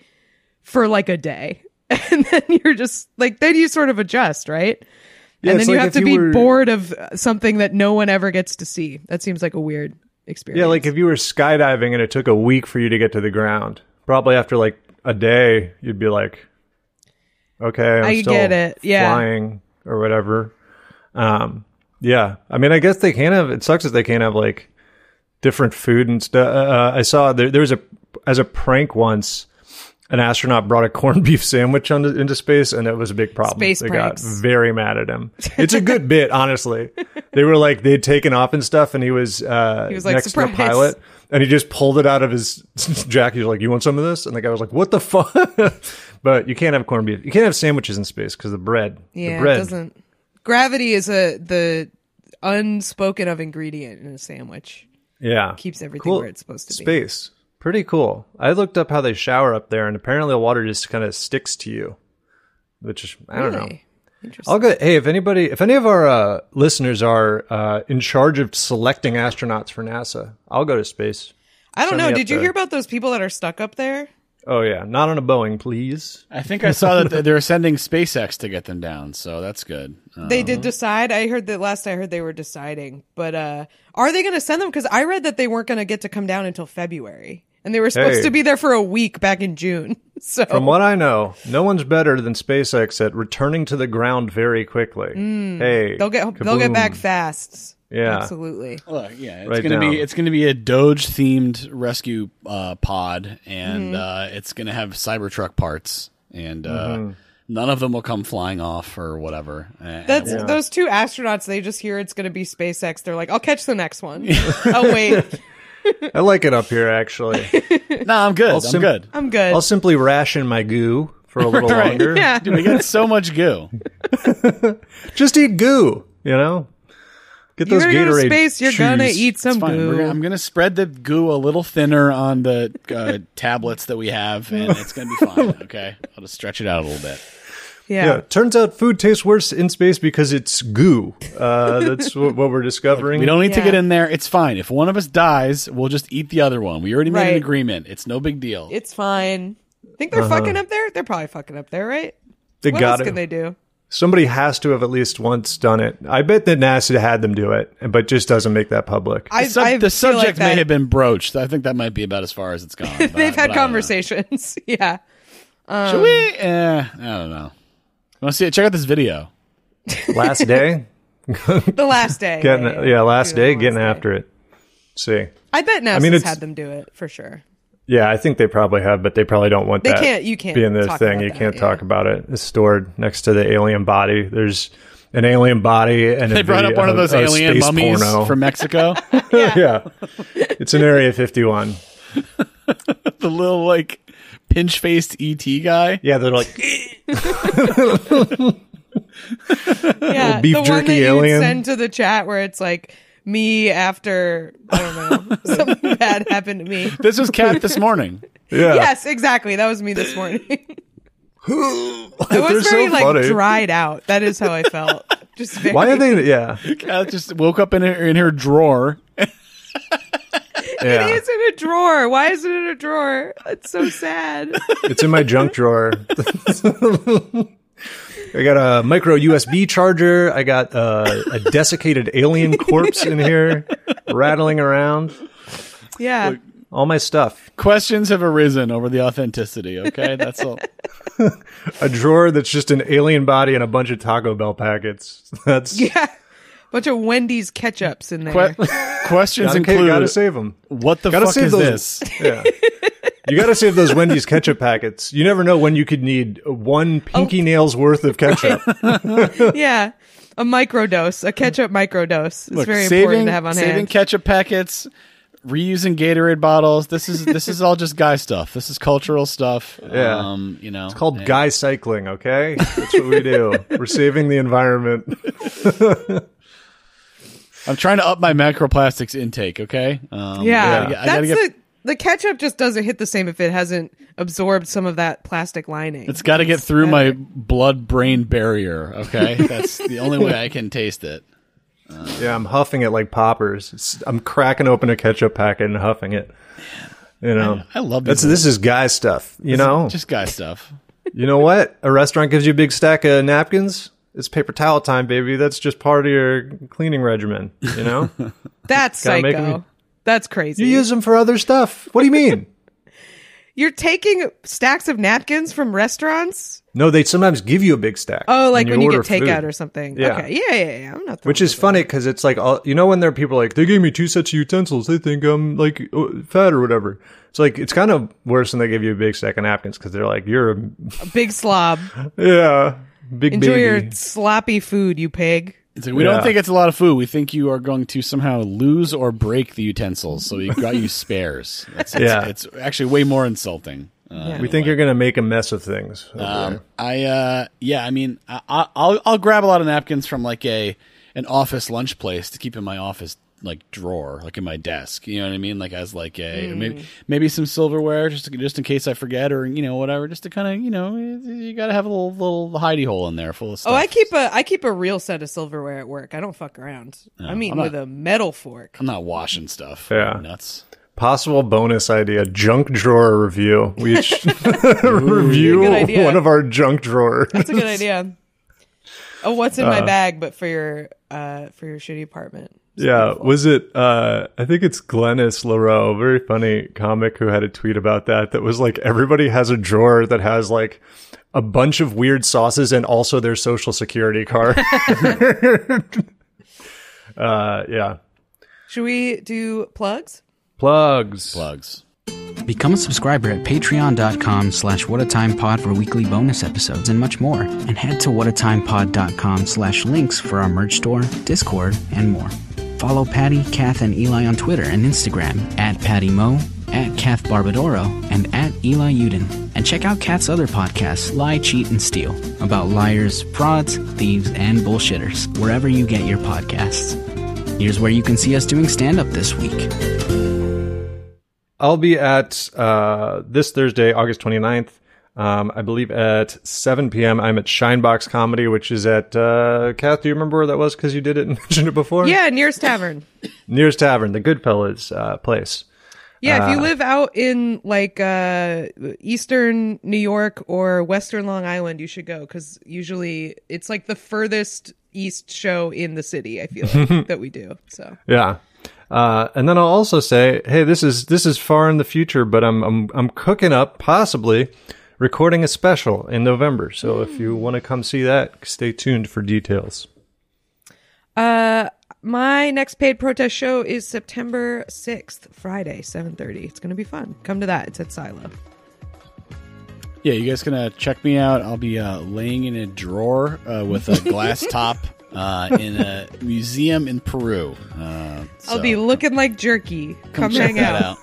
for like a day. And then you're just like, then you sort of adjust, right? Yeah, and then you have to be bored of something that no one ever gets to see. That seems like a weird experience. Yeah, like if you were skydiving and it took a week for you to get to the ground, probably after like a day, you'd be like, okay, I still get it. Flying or whatever. I mean, I guess it sucks that they can't have like different food and stuff. I saw there was as a prank once, an astronaut brought a corned beef sandwich into space, and it was a big problem. They got very mad at him. It's a good bit, honestly. They were like, they'd taken off and stuff, and he was like, next to the pilot, and he just pulled it out of his jacket. He was like, "You want some of this?" And the guy was like, "What the fuck?" But you can't have corned beef. You can't have sandwiches in space because the bread. Yeah, the bread. It doesn't. Gravity is the unspoken of ingredient in a sandwich. Yeah. Keeps everything where it's supposed to be. Space. Pretty cool. I looked up how they shower up there, and apparently the water just kind of sticks to you, which is, I don't know. Interesting. If any of our listeners are in charge of selecting astronauts for NASA, I'll go to space. I don't know. Did you hear about those people that are stuck up there? Oh, yeah. Not on a Boeing, please. I think I saw that they're sending SpaceX to get them down, so that's good. They did decide. I heard that last I heard they were deciding. But are they going to send them? Because I read that they weren't going to get to come down until February. And they were supposed to be there for a week back in June. So from what I know, no one's better than SpaceX at returning to the ground very quickly. They'll get back fast. Yeah, absolutely. Well, yeah, it's gonna be a Doge themed rescue pod, and it's gonna have Cybertruck parts, and none of them will come flying off or whatever. Those two astronauts. They just hear it's gonna be SpaceX. They're like, "I'll catch the next one." Oh wait. I like it up here, actually. No, I'm good. I'm good. I'll simply ration my goo for a little longer. Yeah, dude, we got so much goo. Just eat goo, Get those Gatorade. You're gonna go to space. You're gonna eat some goo. I'm gonna spread the goo a little thinner on the tablets that we have, and it's gonna be fine. Okay, I'll just stretch it out a little bit. Yeah. Turns out food tastes worse in space because it's goo. That's what we're discovering. We don't need to get in there. It's fine. If one of us dies, we'll just eat the other one. We already made an agreement. It's no big deal. It's fine. Think they're fucking up there? They're probably fucking up there, right? What else can they do? Somebody has to have at least once done it. I bet that NASA had them do it, but just doesn't make that public. The subject may have been broached. I think that might be about as far as it's gone. They've had conversations. Yeah. Should we? I don't know. Want to see it? Check out this video. Last day? The last day. Getting after it. See. I bet NASA's had them do it, for sure. Yeah, I think they probably have, but they probably don't want that. You can't be in this thing. You can't talk about it. It's stored next to the alien body. There's an alien body, and they brought up one of those alien mummies from Mexico. Yeah. It's in Area 51. The little pinch-faced ET guy. Yeah, they're like yeah, beef the jerky one that alien. You send to the chat where it's like me after I don't know something bad happened to me. This was Kat this morning. Yeah. Yes, exactly. That was me this morning. It was very funny. Dried out. That is how I felt. Just very... Why are they? Yeah, Kath just woke up in her drawer. It is in a drawer. Why is it in a drawer? It's so sad. It's in my junk drawer. I got a micro USB charger. I got a desiccated alien corpse in here rattling around. Yeah. Look, all my stuff. Questions have arisen over the authenticity, okay? That's all. A drawer that's just an alien body and a bunch of Taco Bell packets. That's bunch of Wendy's ketchups in there. Questions include... Gotta save them. What the fuck is this? Yeah. You gotta save those Wendy's ketchup packets. You never know when you could need one pinky nail's worth of ketchup. Yeah. A microdose. A ketchup microdose. It's very important to have on hand. Saving ketchup packets, reusing Gatorade bottles. This is all just guy stuff. This is cultural stuff. Yeah. It's called guy cycling, okay? That's what we do. We're saving the environment. I'm trying to up my macroplastics intake, okay? The ketchup just doesn't hit the same if it hasn't absorbed some of that plastic lining. It's got to get through my blood-brain barrier, okay? That's the only way I can taste it. I'm huffing it like poppers. I'm cracking open a ketchup packet and huffing it. I love this. This is guy stuff, Just guy stuff. You know what? A restaurant gives you a big stack of napkins. It's paper towel time, baby. That's just part of your cleaning regimen, That's psycho. That's crazy. You use them for other stuff. What do you mean? You're taking stacks of napkins from restaurants? No, they sometimes give you a big stack. Oh, like when you get takeout or something. Yeah. Okay. Yeah. I'm not. Which is funny because it's like, when there are people like, they gave me 2 sets of utensils. They think I'm like fat or whatever. It's like, it's kind of worse when they give you a big stack of napkins because they're like, you're a big slob. Yeah. Big Enjoy baby. your sloppy food, you pig. It's like, we don't think it's a lot of food. We think you are going to somehow lose or break the utensils. So we got you spares. It's actually way more insulting. We think you're going to make a mess of things. I'll grab a lot of napkins from like an office lunch place to keep in my office like drawer, like in my desk. You know what I mean? Like as like maybe some silverware just in case I forget or whatever. Just to kind of you got to have a little hidey hole in there full of stuff. Oh, I keep a real set of silverware at work. I don't fuck around. No, with a metal fork. I'm not washing stuff. Yeah, nuts. Possible bonus idea: junk drawer review. We each review one of our junk drawers. That's a good idea. Oh, what's in my bag? But for your shitty apartment. Yeah, was it, I think it's Glennis LaRoe, very funny comic who had a tweet about that was like, everybody has a drawer that has like a bunch of weird sauces and also their social security card. Yeah. Should we do plugs? Plugs. Become a subscriber at patreon.com/whatatimepod for weekly bonus episodes and much more. And head to whatatimepod.com/links for our merch store, Discord, and more. Follow Patty, Kath, and Eli on Twitter and Instagram at PattyMo, at Kath Barbadoro, and at Eli Uden. And check out Kath's other podcasts, Lie, Cheat, and Steal, about liars, frauds, thieves, and bullshitters, wherever you get your podcasts. Here's where you can see us doing stand-up this week. I'll be at this Thursday, August 29th. I believe at 7 p.m. I'm at Shinebox Comedy, which is at, Kath, do you remember where that was? Because you did it and mentioned it before? Yeah, Nearest Tavern. Nearest Tavern, the Goodfellas place. Yeah, if you live out in like Eastern New York or Western Long Island, you should go because usually it's like the furthest east show in the city, I feel like, that we do. So yeah. And then I'll also say, hey, this is far in the future, but I'm cooking up, possibly recording a special in November. So if you want to come see that, stay tuned for details. My next paid protest show is September 6th, Friday, 7:30. It's going to be fun. Come to that. It's at Silo. Yeah, you guys gonna check me out? I'll be laying in a drawer with a glass top in a museum in Peru. I'll be looking like jerky. Come hang out.